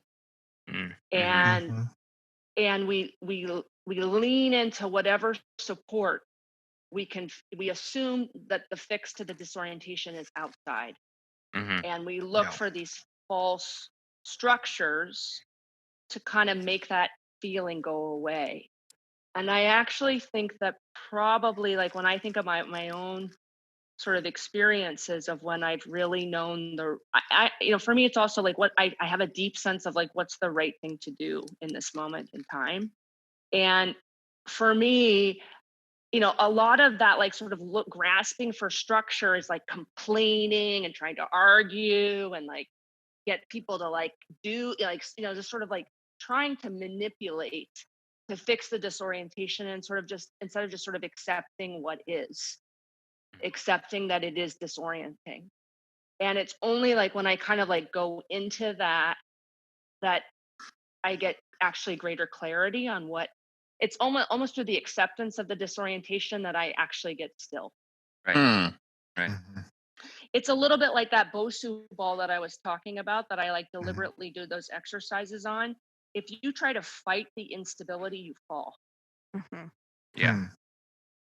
And Mhm. and we lean into whatever support we assume that the fix to the disorientation is outside, Mm-hmm. and we look Yeah. for these false structures to kind of make that feeling go away. And I actually think that probably, like, when I think of my own sort of experiences of when I've really known for me, it's also like what I have a deep sense of like what's the right thing to do in this moment in time. And for me, a lot of that, like, sort of grasping for structure is like complaining and trying to argue and like get people to like do, like, just sort of like trying to manipulate to fix the disorientation, and sort of just instead of just sort of accepting what is, accepting that it is disorienting. And it's only like when I kind of like go into that I get actually greater clarity on what it's almost through the acceptance of the disorientation that I actually get still. Right. Mm. Right. Mhm. It's a little bit like that Bosu ball that I was talking about that I like deliberately do those exercises on. If you try to fight the instability, you fall. Mhm. Yeah. Hmm.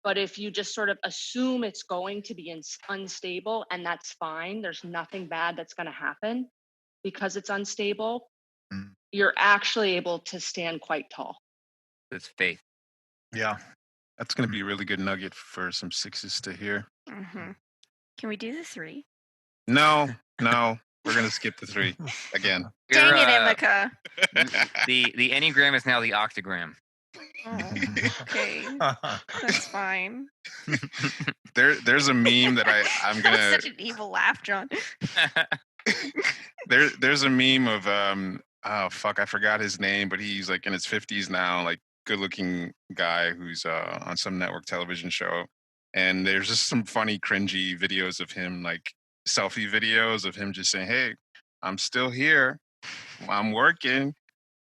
But if you just sort of assume it's going to be unstable, and that's fine, there's nothing bad that's going to happen because it's unstable, Mm. you're actually able to stand quite tall. It's faith. Yeah. That's going to be a really good nugget for some sixes to hear. Mhm. Can we do the 3? No, we're going to skip the 3 again. Dang You're, it, Emika. the Enneagram is now the octagram. Oh, okay. That's fine. There's a meme that I'm That's gonna such an evil laugh, John. there's a meme of oh fuck, I forgot his name, but he's like in his 50s now, like good looking guy who's on some network television show. And there's just some funny cringy videos of him, like selfie videos of him just saying, "Hey, I'm still here. I'm working,"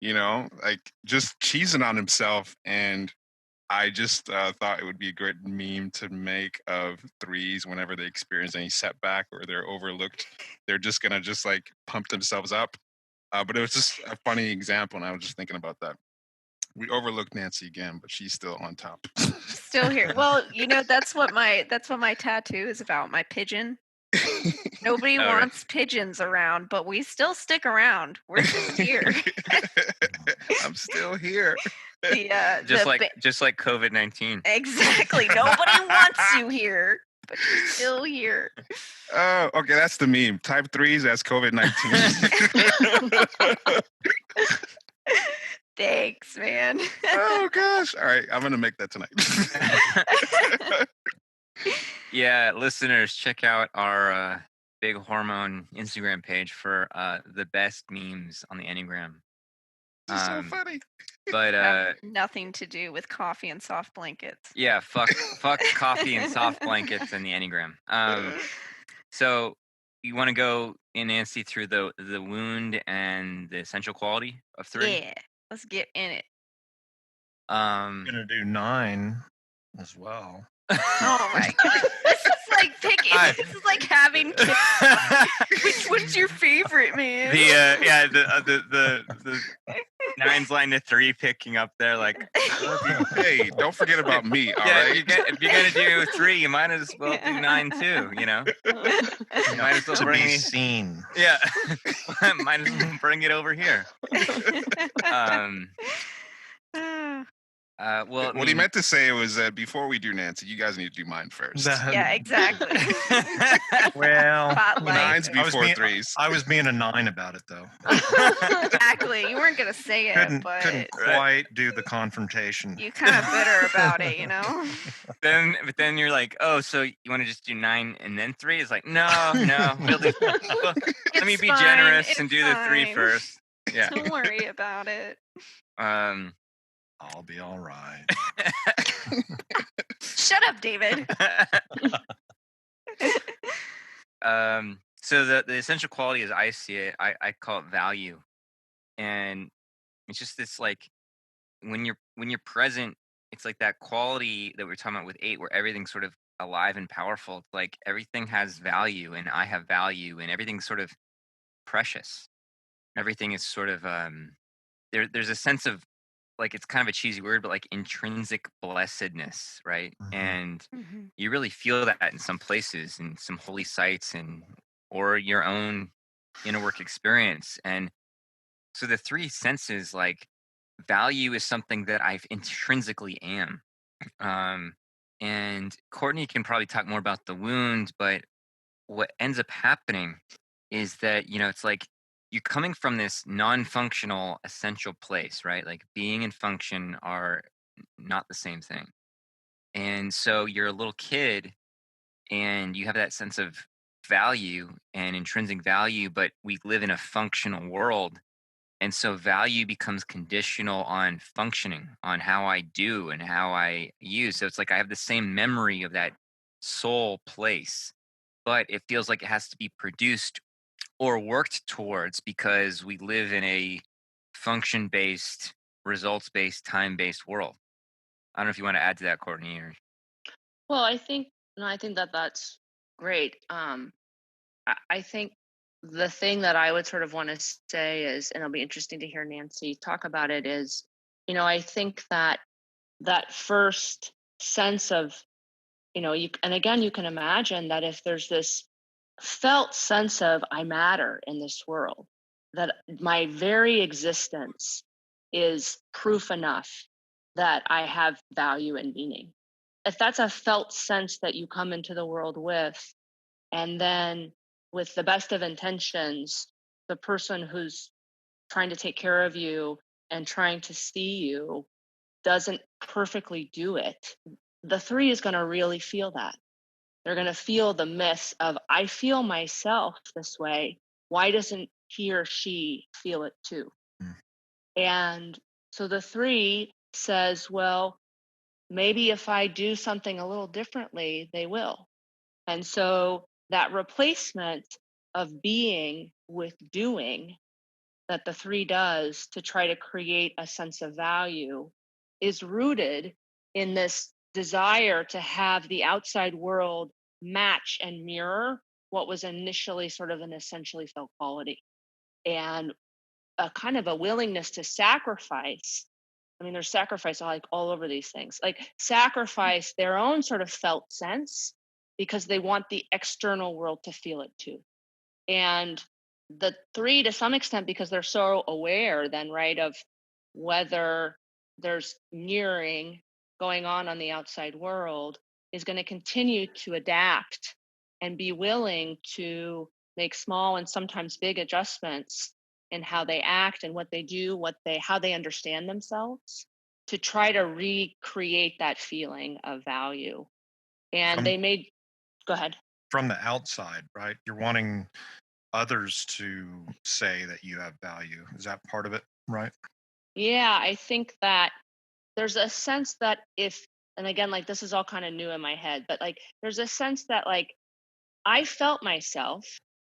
like just cheesing on himself. And I just thought it would be a great meme to make of threes whenever they experience any setback or they're overlooked. They're just gonna just like pump themselves up. But it was just a funny example, and I was just thinking about that. We overlooked Nancy again, but she's still on top. Still here. Well, that's what my tattoo is about, my pigeon. Nobody All right. wants pigeons around, but we still stick around. We're just here. I'm still here. Just like COVID-19. Exactly. Nobody wants you here, but you're still here. Oh, okay, that's the meme. Type threes, that's COVID-19. Thanks, man. Oh gosh. All right, I'm gonna make that tonight. Yeah, listeners, check out our Big Hormone Instagram page for the best memes on the Enneagram. It's so funny. But Have nothing to do with coffee and soft blankets. yeah, fuck coffee and soft blankets and the Enneagram. So you want to go in, Nancy, through the wound and the essential quality of 3? Yeah, let's get in it. I'm gonna do 9 as well. Oh my god, this is is like picking. This is like having kids. Which one's your favorite, man? The nine's line to 3 picking up there, like, Hey, don't forget about me. All yeah, right. if you're gonna do 3, you might as well do 9 too. You know, you might as well To bring be me. seen. Yeah, might as well bring it over here. Well, What he meant to say was that before we do Nancy, you guys need to do mine first. Yeah, exactly. Well, Spotlight. Nines before threes. I was being a 9 about it though. Exactly. You weren't gonna say it, Couldn't but quite do the confrontation. you kind of bitter about it, you know. but then you're like, oh, so you want to just do 9 and then 3? It's like, no, we'll do. Let me be fine, generous it's and do the 3 fine. first. Yeah. Don't worry about it. I'll be all right. Shut up, David. So the essential quality, as I see it, I call it value, and it's just this, like, when you're present, it's like that quality that we were talking about with 8, where everything's sort of alive and powerful. It's like everything has value, and I have value, and everything's sort of precious. Everything is sort of there's a sense of, like, it's kind of a cheesy word, but like intrinsic blessedness, right? Mhm. And Mhm. you really feel that in some places, in some holy sites, and or your own inner work experience. And so the 3 senses, like, value is something that I intrinsically am. And Courtney can probably talk more about the wound, but what ends up happening is that, it's like you're coming from this non-functional essential place, right? Like being and function are not the same thing. And so you're a little kid and you have that sense of value and intrinsic value, but we live in a functional world. And so value becomes conditional on functioning, on how I do and how I use. So it's like I have the same memory of that soul place, but it feels like it has to be produced or worked towards because we live in a function based, results based, time based world. I don't know if you want to add to that, Courtney. Or Well, I think no, I think that that's great. I think the thing that I would sort of want to say is, and it'll be interesting to hear Nancy talk about it, is, I think that that first sense of, and again, you can imagine that if there's this felt sense of I matter in this world, that my very existence is proof enough that I have value and meaning. If that's a felt sense that you come into the world with, and then with the best of intentions, the person who's trying to take care of you and trying to see you doesn't perfectly do it, the 3 is going to really feel that. They're going to feel the miss of, I feel myself this way. Why doesn't he or she feel it too? Mm. And so the 3 says, well, maybe if I do something a little differently, they will. And so that replacement of being with doing that the 3 does to try to create a sense of value is rooted in this desire to have the outside world match and mirror what was initially sort of an essentially felt quality, and a kind of a willingness to sacrifice. I mean, there's sacrifice like all over these things, like sacrifice their own sort of felt sense because they want the external world to feel it too. And the 3, to some extent, because they're so aware then, right, of whether there's mirroring going on the outside world, is going to continue to adapt and be willing to make small and sometimes big adjustments in how they act and what they do, how they understand themselves, to try to recreate that feeling of value. And go ahead. From the outside, right? You're wanting others to say that you have value. Is that part of it, right? Yeah, I think that there's a sense that and again, like, this is all kind of new in my head, but like there's a sense that, like, I felt myself,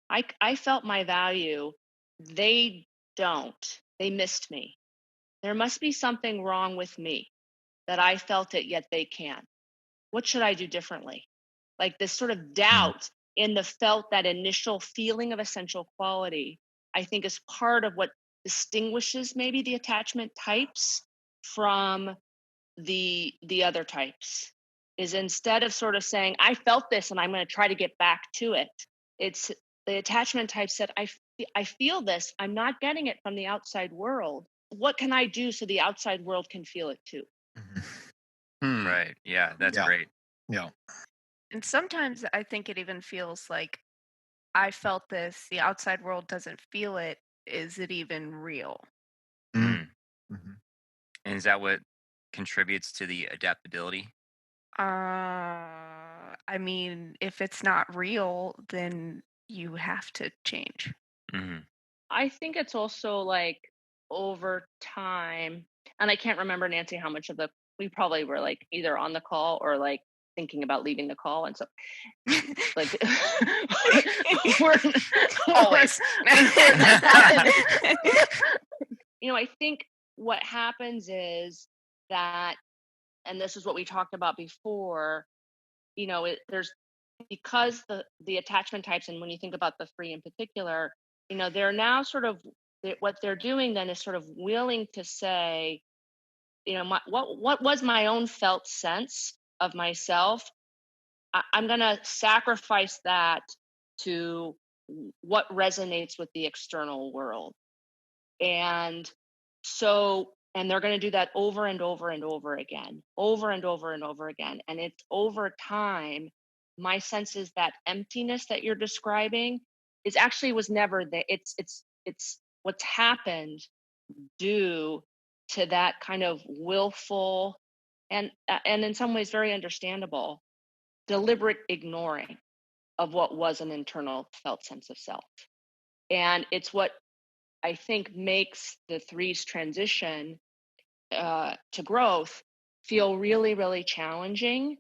I felt my value. They don't. They missed me. There must be something wrong with me that I felt it, yet they can't. What should I do differently? like this sort of doubt in the felt, that initial feeling of essential quality, I think is part of what distinguishes maybe the attachment types from the other types. Is instead of sort of saying, I felt this and I'm going to try to get back to it, it's the attachment type said, I feel this, I'm not getting it from the outside world. What can I do so the outside world can feel it too? Right. Yeah, that's great. Yeah. And sometimes I think it even feels like I felt this, the outside world doesn't feel it. Is it even real? And is that what contributes to the adaptability? I mean, if it's not real, then you have to change. I think it's also like over time, and I can't remember, Nancy, how much of we probably were like either on the call or like thinking about leaving the call, and so like we're Always. I think what happens is that, and this is what we talked about before, there's, because the attachment types, and when you think about the three in particular, they're now sort of, what they're doing then is sort of willing to say, what was my own felt sense of myself, I'm going to sacrifice that to what resonates with the external world. And so, and they're going to do that over and over and over again, over and over and over again. And it's over time, my sense is that emptiness that you're describing is actually was never there. It's what's happened due to that kind of willful and in some ways very understandable deliberate ignoring of what was an internal felt sense of self. And it's what I think makes the three's transition to growth feel really, really challenging,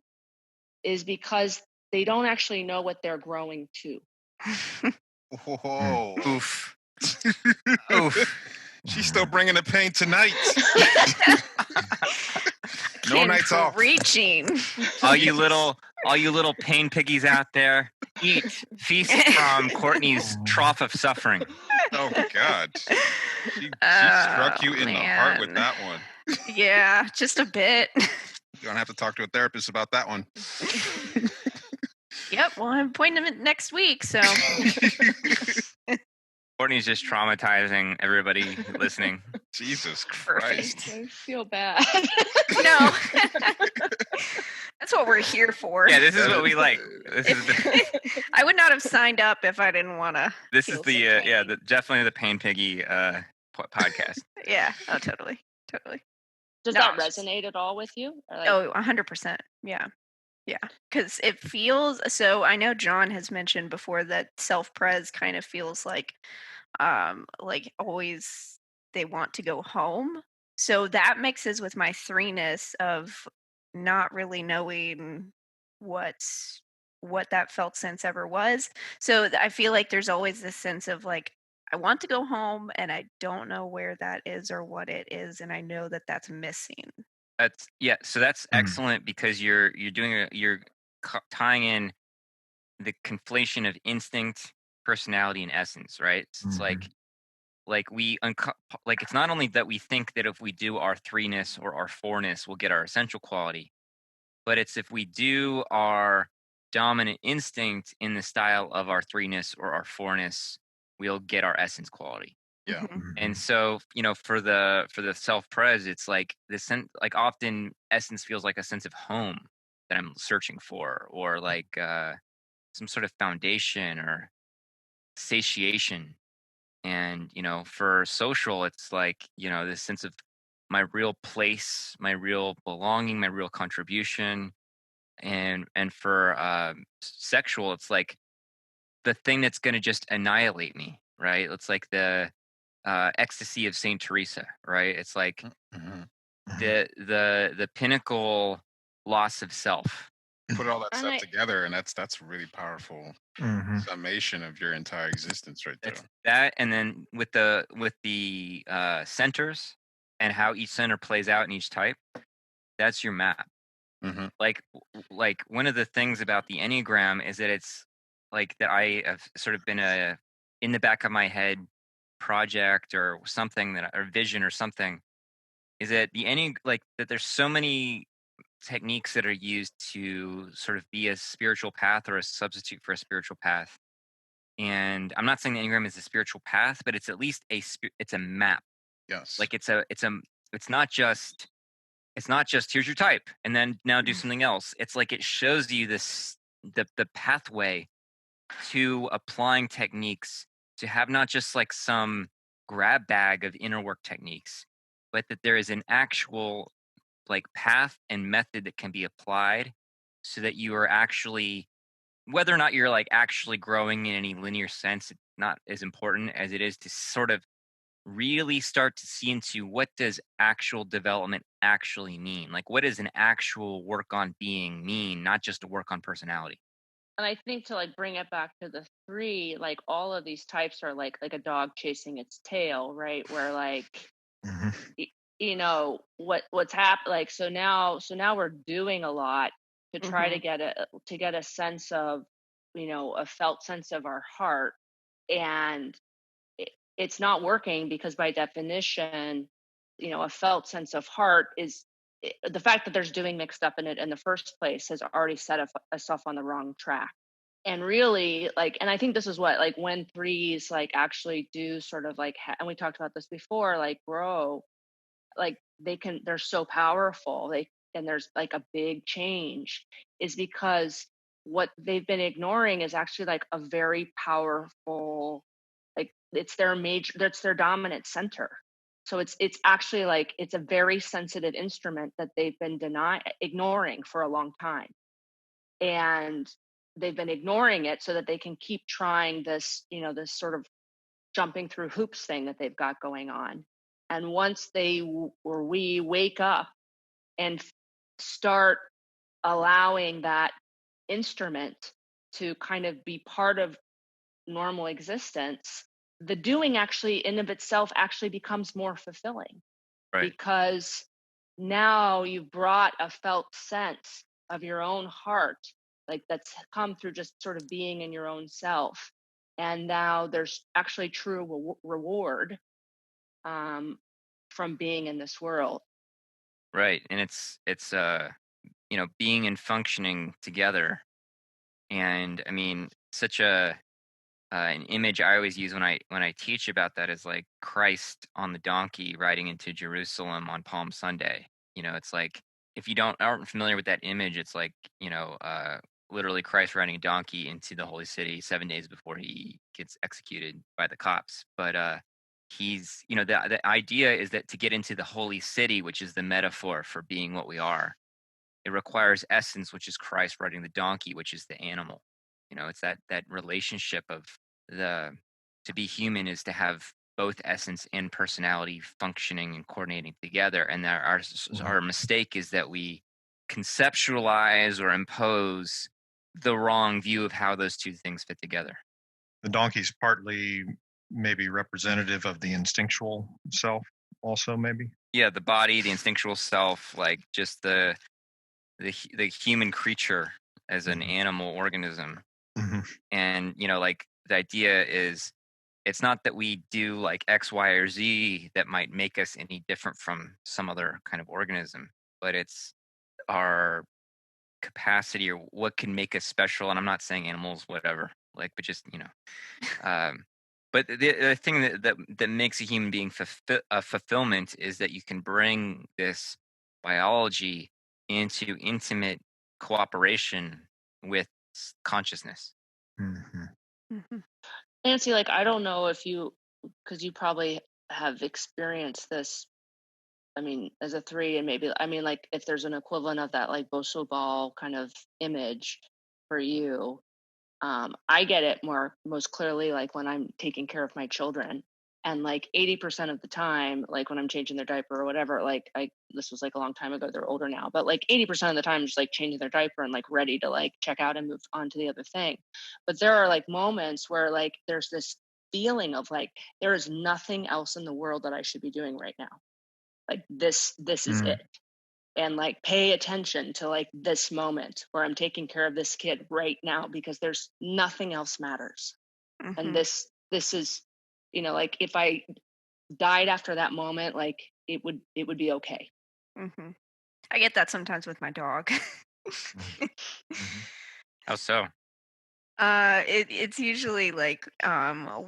is because they don't actually know what they're growing to. Whoa. Oof. She's still bringing the pain tonight. No nights off. Reaching. All you little pain piggies out there, eat, feast from Courtney's trough of suffering. Oh God, she struck you in the heart with that one. Yeah, just a bit. You're gonna have to talk to a therapist about that one. Yep, well, I'm appointment next week, so. Courtney's just traumatizing everybody listening. Jesus Christ. I feel bad. No. That's what we're here for. Yeah, this is what we like. This is I would not have signed up if I didn't want to. This is definitely the Pain Piggy podcast. Yeah, oh, totally. Does that resonate at all with you? Or like... Oh, 100%. Yeah. Yeah, because it feels, so I know John has mentioned before that self-pres kind of feels like always they want to go home. So that mixes with my threeness of not really knowing what that felt sense ever was. So I feel like there's always this sense of like, I want to go home and I don't know where that is or what it is, and I know that that's missing. So that's excellent, because you're tying in the conflation of instinct, personality, and essence, right? So it's like it's not only that we think that if we do our threeness or our fourness, we'll get our essential quality, but it's if we do our dominant instinct in the style of our threeness or our fourness, we'll get our essence quality. Yeah. And so, for the self-pres, it's like this sense, like often essence feels like a sense of home that I'm searching for, or like some sort of foundation or satiation. And, for social, it's like, this sense of my real place, my real belonging, my real contribution. And for sexual, it's like the thing that's going to just annihilate me, right? It's like the ecstasy of Saint Teresa, right? It's like the pinnacle loss of self. Put all that stuff together, and that's really powerful summation of your entire existence, right there. That, and then with the centers and how each center plays out in each type, that's your map. Mhm. Like one of the things about the Enneagram is that it's like that I have sort of been a in the back of my head project or something that or vision or something is that the like that there's so many techniques that are used to sort of be a spiritual path or a substitute for a spiritual path. And I'm not saying the Enneagram is a spiritual path, but it's at least it's a map. Yes. Like it's not just here's your type and then now do something else. It's like it shows you the pathway to applying techniques to have not just like some grab bag of inner work techniques, but that there is an actual like path and method that can be applied so that you are actually whether or not you're like actually growing in any linear sense, it's not as important as it is to sort of really start to see into what does actual development actually mean? Like what does an actual work on being mean, not just a work on personality? And I think to like bring it back to the three, like all of these types are like a dog chasing its tail, right? Where like Mhm. you know what's happened, like so now we're doing a lot to try to get a sense of, a felt sense of our heart. And it, it's not working because by definition, a felt sense of heart is the fact that there's doing mixed up in it in the first place has already set us off on the wrong track. And really, like, and I think this is what, like, when threes like actually do sort of like and we talked about this before, like grow, like they're so powerful, and there's like a big change, is because what they've been ignoring is actually like a very powerful, like that's their dominant center. So it's actually like it's a very sensitive instrument that they've been ignoring for a long time. And they've been ignoring it so that they can keep trying this, this sort of jumping through hoops thing that they've got going on. And once or we wake up and start allowing that instrument to kind of be part of normal existence, the doing actually in of itself actually becomes more fulfilling, Right. because now you've brought a felt sense of your own heart, like that's come through just sort of being in your own self. And now there's actually true reward, um, from being in this world. Right. And it's being and functioning together. And I mean, such an image I always use when I teach about that is like Christ on the donkey riding into Jerusalem on Palm Sunday. It's like if you aren't familiar with that image, it's like literally Christ riding a donkey into the holy city 7 days before he gets executed by the cops. But he's the idea is that to get into the holy city, which is the metaphor for being what we are, it requires essence, which is Christ riding the donkey, which is the animal. It's that relationship of the to be human is to have both essence and personality functioning and coordinating together. And our mistake is that we conceptualize or impose the wrong view of how those two things fit together. The donkey's partly maybe representative of the instinctual self, also maybe. Yeah, the body, the instinctual self, like just the human creature as an animal organism. And like the idea is it's not that we do like X, Y, or Z that might make us any different from some other kind of organism, but it's our capacity or what can make us special. And I'm not saying animals, whatever, like, but just but the thing that makes a human being fulfillment is that you can bring this biology into intimate cooperation with consciousness. Nancy, like, I don't know if because you probably have experienced this, I mean, as a three, and maybe, I mean, like, if there's an equivalent of that, like, Bosu ball kind of image for you. I get it most clearly, like, when I'm taking care of my children. And like 80% of the time, like when I'm changing their diaper or whatever, like this was like a long time ago, they're older now, but like 80% of the time, just like changing their diaper and like ready to like check out and move on to the other thing. But there are like moments where like there's this feeling of like there is nothing else in the world that I should be doing right now. Like this is it. and like pay attention to like this moment where I'm taking care of this kid right now, because there's nothing else matters. And this is, like if I died after that moment, like it would be okay. I get that sometimes with my dog. How so? It's usually like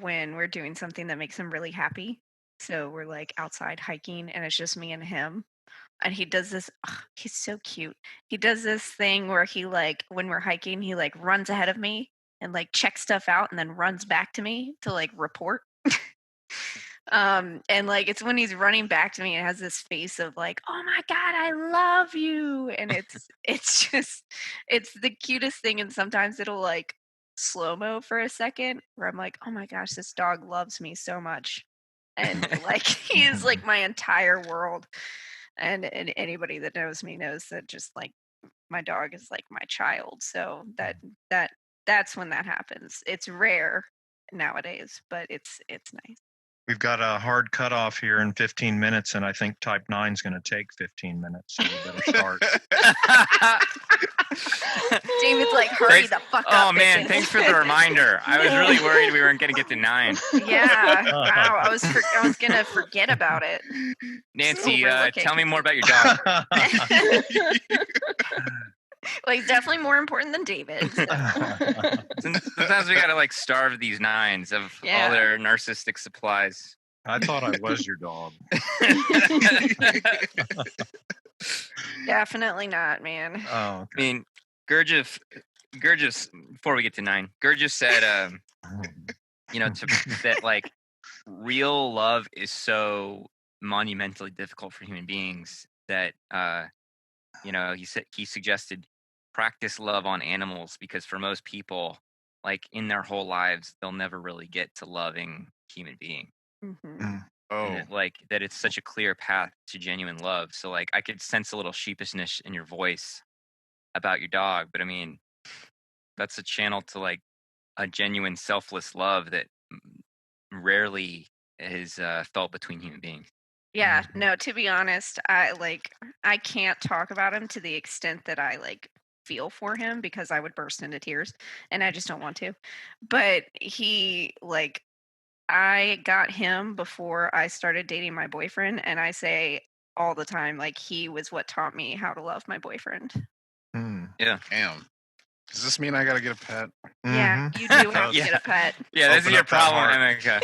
when we're doing something that makes him really happy. So we're like outside hiking and it's just me and him. And he does this, he's so cute. He does this thing where he like, when we're hiking, he like runs ahead of me and like checks stuff out and then runs back to me to like report. And like it's when he's running back to me and has this face of like, oh my god, I love you. And it's just, it's the cutest thing. And sometimes it'll like slow-mo for a second where I'm like, oh my gosh, this dog loves me so much. And like he is like my entire world. And anybody that knows me knows that just like my dog is like my child. So that's when that happens. It's rare nowadays, but it's nice. We've got a hard cutoff here in 15 minutes, and I think Type 9 is going to take 15 minutes, so we better start. David's like, hurry the fuck up. Oh, man, bitches. thanks for the reminder. I was really worried we weren't going to get to 9. Yeah, wow, I was going to forget about it. Nancy, tell me more about your dog. Well, he's definitely more important than David. So. Sometimes we got to like starve these 9s of all their narcissistic supplies. I thought I was your dog. Definitely not, man. Oh, okay. I mean, Gurdjieff, before we get to 9, Gurdjieff said, that like real love is so monumentally difficult for human beings that, he suggested practice love on animals, because for most people, like in their whole lives, they'll never really get to loving human being. And that it's such a clear path to genuine love. So like I could sense a little sheepishness in your voice about your dog, but I mean, that's a channel to like a genuine selfless love that rarely is felt between human beings. Yeah, no, to be honest, I can't talk about him to the extent that I like feel for him, because I would burst into tears and I just don't want to. But I got him before I started dating my boyfriend, and I say all the time, like, he was what taught me how to love my boyfriend. Yeah. Damn. Does this mean I gotta get a pet? Yeah, you do have to get a pet. Yeah, this is your problem, Emeka.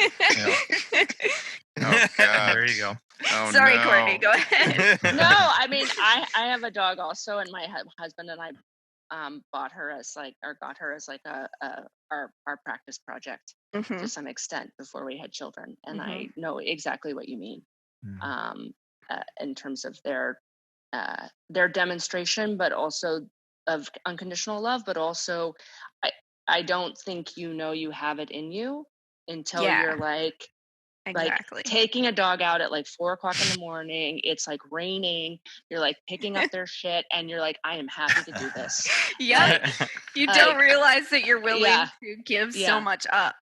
Oh god. There you go. Oh, Sorry, no. Courtney, go ahead. No, I mean, I have a dog also, and my husband and I got her as our practice project to some extent before we had children, and I know exactly what you mean in terms of their demonstration, but also of unconditional love, but also I don't think you have it in you until you're like. Exactly. Like taking a dog out at like 4:00 in the morning, it's like raining, you're like picking up their shit and you're like, I am happy to do this. Yeah. You don't realize that you're willing to give so much up.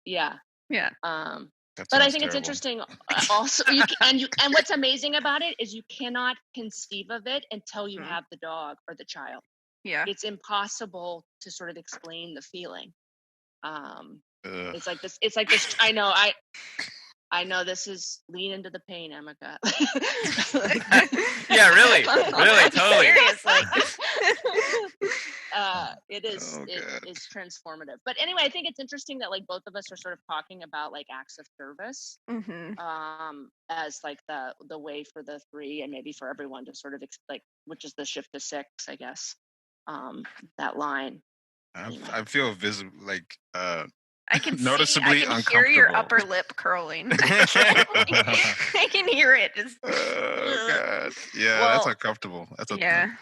Yeah. Yeah. But I think it's interesting also and what's amazing about it is you cannot conceive of it until you have the dog or the child. Yeah. It's impossible to sort of explain the feeling. It's like this. I know this is lean into the pain, Emeka. Yeah, really, totally. It is. It is transformative. But anyway, I think it's interesting that like both of us are sort of talking about like acts of service, as like the way for the 3 and maybe for everyone to sort of which is the shift to 6, I guess. That line. I feel visible, like I can noticeably uncomfortable. Hear your upper lip curling. I can hear it. Oh god, yeah, that's uncomfortable. That's yeah.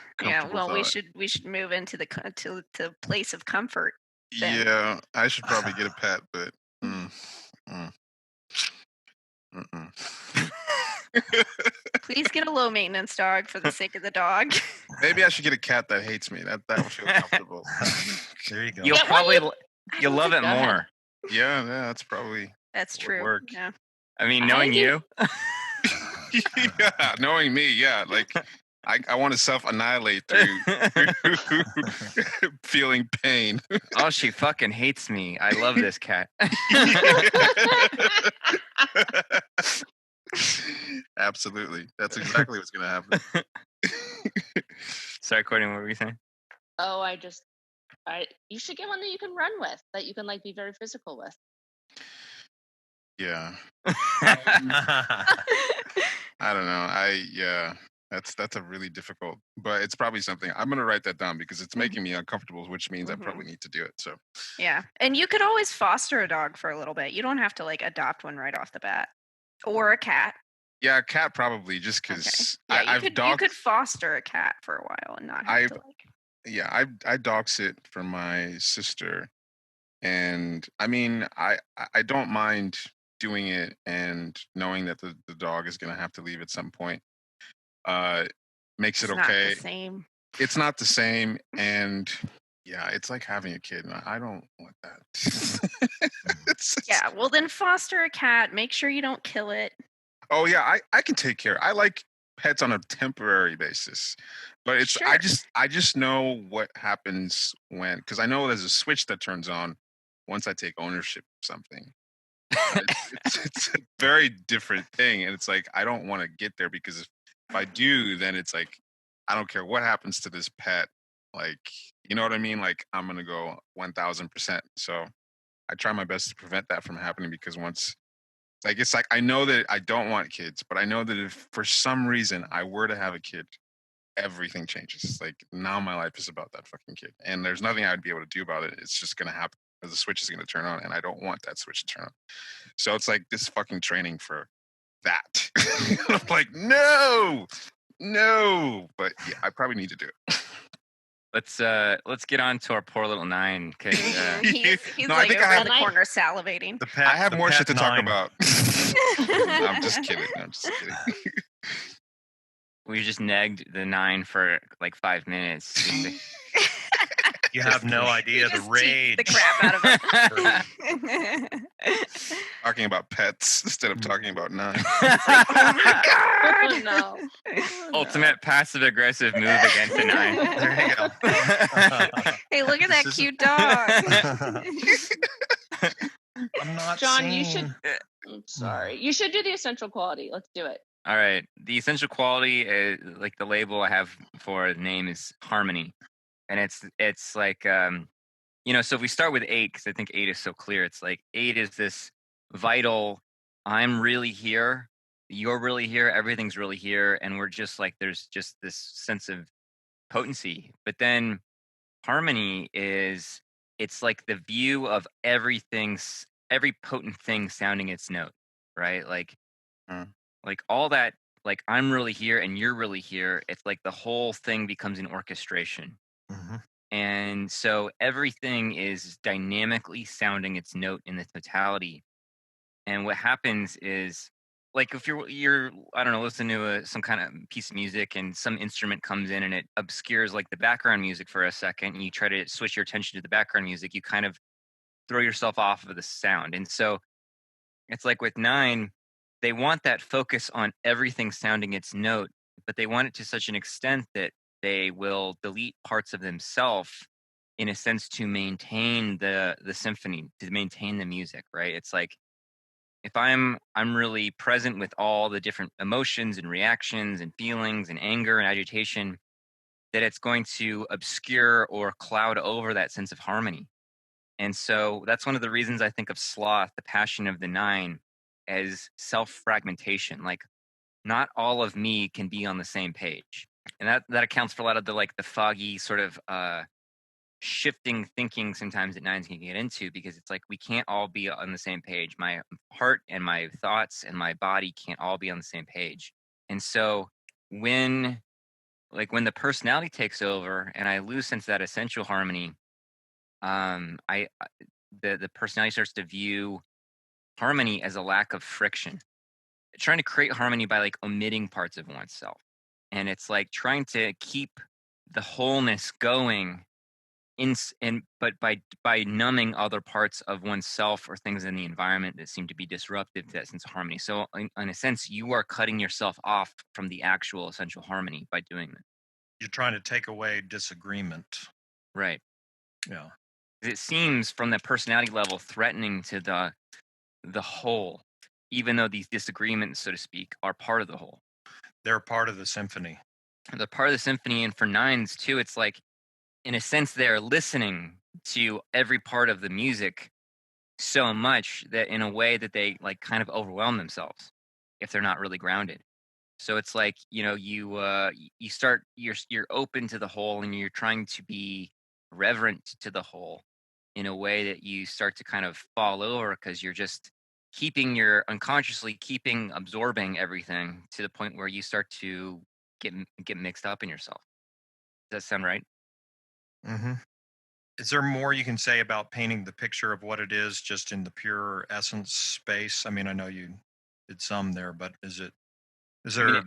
Well, thought. we should move into the place of comfort. Then. Yeah, I should probably get a pet, but. Please get a low maintenance dog for the sake of the dog. Maybe I should get a cat that hates me. That would feel comfortable. There you go. You'll love it more. Yeah, that's probably. That's true. Work. Yeah. I mean, knowing you. Yeah, knowing me, yeah. Like I want to self-annihilate through feeling pain. Oh, she fucking hates me. I love this cat. Absolutely. That's exactly what's going to happen. Sorry, Courtney, what were you saying? Oh, you should get one that you can run with, that you can like be very physical with. Yeah. I don't know. That's a really difficult, but it's probably something I'm going to write that down because it's making me uncomfortable, which means I probably need to do it. So yeah, and you could always foster a dog for a little bit. You don't have to like adopt one right off the bat, or a cat. Yeah, a cat probably, just because you could foster a cat for a while and not have to like. Yeah, I dog sit for my sister, and I mean I don't mind doing it and knowing that the dog is going to have to leave at some point. Makes it okay. Not the same. It's not the same, and yeah, it's like having a kid. I don't want that. Yeah, well then foster a cat. Make sure you don't kill it. Oh yeah, I can take care. I like pets on a temporary basis, but it's Sure. I just know what happens because I know there's a switch that turns on once I take ownership of something. It's a very different thing, and it's like I don't want to get there because if I do, then it's like I don't care what happens to this pet. Like, you know what I mean? Like I'm gonna go 1000%. So I try my best to prevent that from happening because once. Like, it's like, I know that I don't want kids, but I know that if for some reason I were to have a kid, everything changes. Like, now my life is about that fucking kid. And there's nothing I'd be able to do about it. It's just going to happen. The switch is going to turn on, and I don't want that switch to turn on. So it's like this fucking training for that. I'm like, no. But yeah, I probably need to do it. Let's get on to our poor little 9. He's No, I like think over I in the corner salivating. I have more shit to talk 9. about. I'm just kidding. We just negged the 9 for like 5 minutes. You have no idea the rage. The crap out of it. Talking about pets instead of talking about 9. Oh my god! Oh, no. Ultimate passive aggressive move against a 9. There you go. Hey, look at that cute dog. I'm not John, saying... you should. I'm sorry. You should do the essential quality. Let's do it. All right. The essential quality, like the label I have for the name is harmony. And it's like, so if we start with 8, because I think 8 is so clear, it's like 8 is this vital, I'm really here, you're really here, everything's really here. And we're just like, there's just this sense of potency. But then harmony it's like the view of every potent thing sounding its note, right? Like all that, like I'm really here and you're really here. It's like the whole thing becomes an orchestration. Mm-hmm. And so everything is dynamically sounding its note in the totality. And what happens is, like, if you're I don't know, listening to some kind of piece of music and some instrument comes in and it obscures like the background music for a second, and you try to switch your attention to the background music, you kind of throw yourself off of the sound. And so it's like with 9, they want that focus on everything sounding its note, but they want it to such an extent that they will delete parts of themselves in a sense to maintain the symphony, to maintain the music, right? It's like if I'm really present with all the different emotions and reactions and feelings and anger and agitation, that it's going to obscure or cloud over that sense of harmony. And so that's one of the reasons I think of sloth, the passion of the 9, as self-fragmentation. Like not all of me can be on the same page. And that accounts for a lot of the foggy sort of shifting thinking sometimes that 9s can get into, because it's like we can't all be on the same page. My heart and my thoughts and my body can't all be on the same page. And so when the personality takes over and I lose sense of that essential harmony, the personality starts to view harmony as a lack of friction. Trying to create harmony by like omitting parts of oneself. And it's like trying to keep the wholeness going but by numbing other parts of oneself or things in the environment that seem to be disruptive to that sense of harmony. So in a sense, you are cutting yourself off from the actual essential harmony by doing that. You're trying to take away disagreement. Right. Yeah. It seems from the personality level threatening to the whole, even though these disagreements, so to speak, are part of the whole. They're part of the symphony. They're part of the symphony, and for nines too, it's like, in a sense, they're listening to every part of the music so much that in a way that they like kind of overwhelm themselves if they're not really grounded. So it's like, you start, you're open to the whole, and you're trying to be reverent to the whole in a way that you start to kind of fall over because you're just unconsciously absorbing everything to the point where you start to get mixed up in yourself. Does that sound right? Mm-hmm. Is there more you can say about painting the picture of what it is just in the pure essence space? I mean, I know you did some there, but is there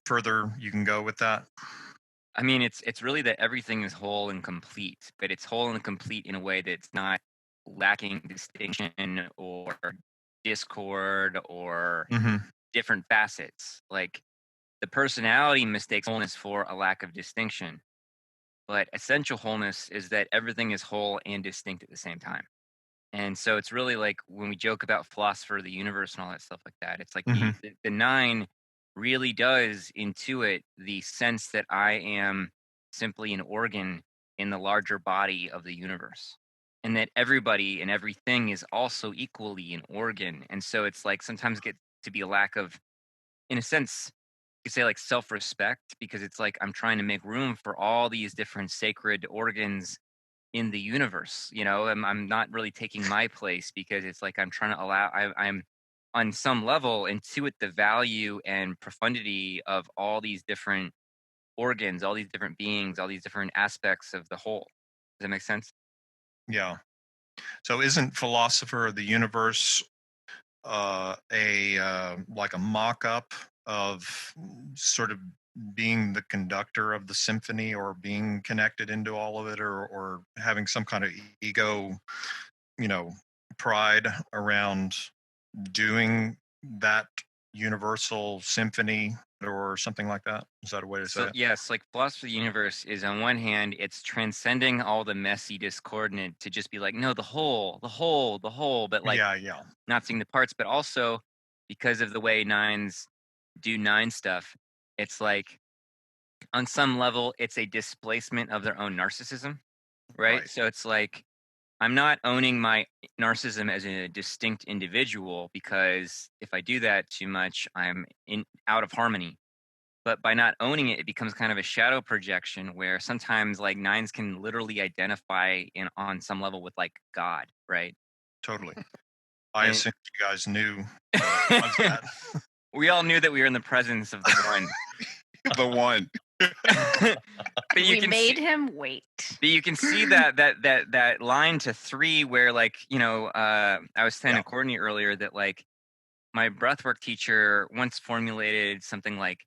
further you can go with that? I mean, it's really that everything is whole and complete, but it's whole and complete in a way that's not lacking distinction or discord or different facets. Like the personality mistakes wholeness for a lack of distinction, but essential wholeness is that everything is whole and distinct at the same time. And so it's really like when we joke about philosopher of the universe and all that stuff like that, it's like the nine really does intuit the sense that I am simply an organ in the larger body of the universe. And that everybody and everything is also equally an organ. And so it's like sometimes get to be a lack of, in a sense, you say like self-respect, because it's like I'm trying to make room for all these different sacred organs in the universe. I'm not really taking my place because it's like I'm trying to I'm on some level intuit the value and profundity of all these different organs, all these different beings, all these different aspects of the whole. Does that make sense? Yeah. So isn't philosopher of the universe like a mock-up of sort of being the conductor of the symphony, or being connected into all of it, or having some kind of ego, pride around doing that universal symphony or something like that? Is that a way to say it? Yes, like philosophy of the universe is, on one hand, it's transcending all the messy discordant to just be like, no, the whole, but like not seeing the parts. But also because of the way nines do nine stuff, it's like on some level it's a displacement of their own narcissism, right? So it's like I'm not owning my narcissism as a distinct individual, because if I do that too much, I'm out of harmony. But by not owning it, it becomes kind of a shadow projection where sometimes like nines can literally identify on some level with like God, right? Totally. I assumed you guys knew that. We all knew that we were in the presence of the one. The one. But we made him wait. But you can see that line to 3 where like, I was telling Courtney earlier that like my breathwork teacher once formulated something like,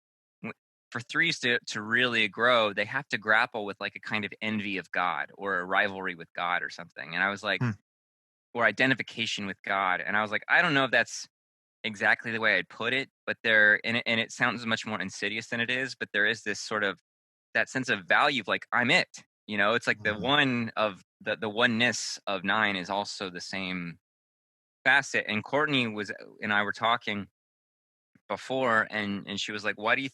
for 3s to really grow, they have to grapple with like a kind of envy of God or a rivalry with God or something. And I was like, or identification with God. And I was like, I don't know if that's exactly the way I'd put it, but and it sounds much more insidious than it is, but there is this sort of that sense of value of like, I'm it. It's like the one of the oneness of 9 is also the same facet. And Courtney and I were talking before, and she was like, why do you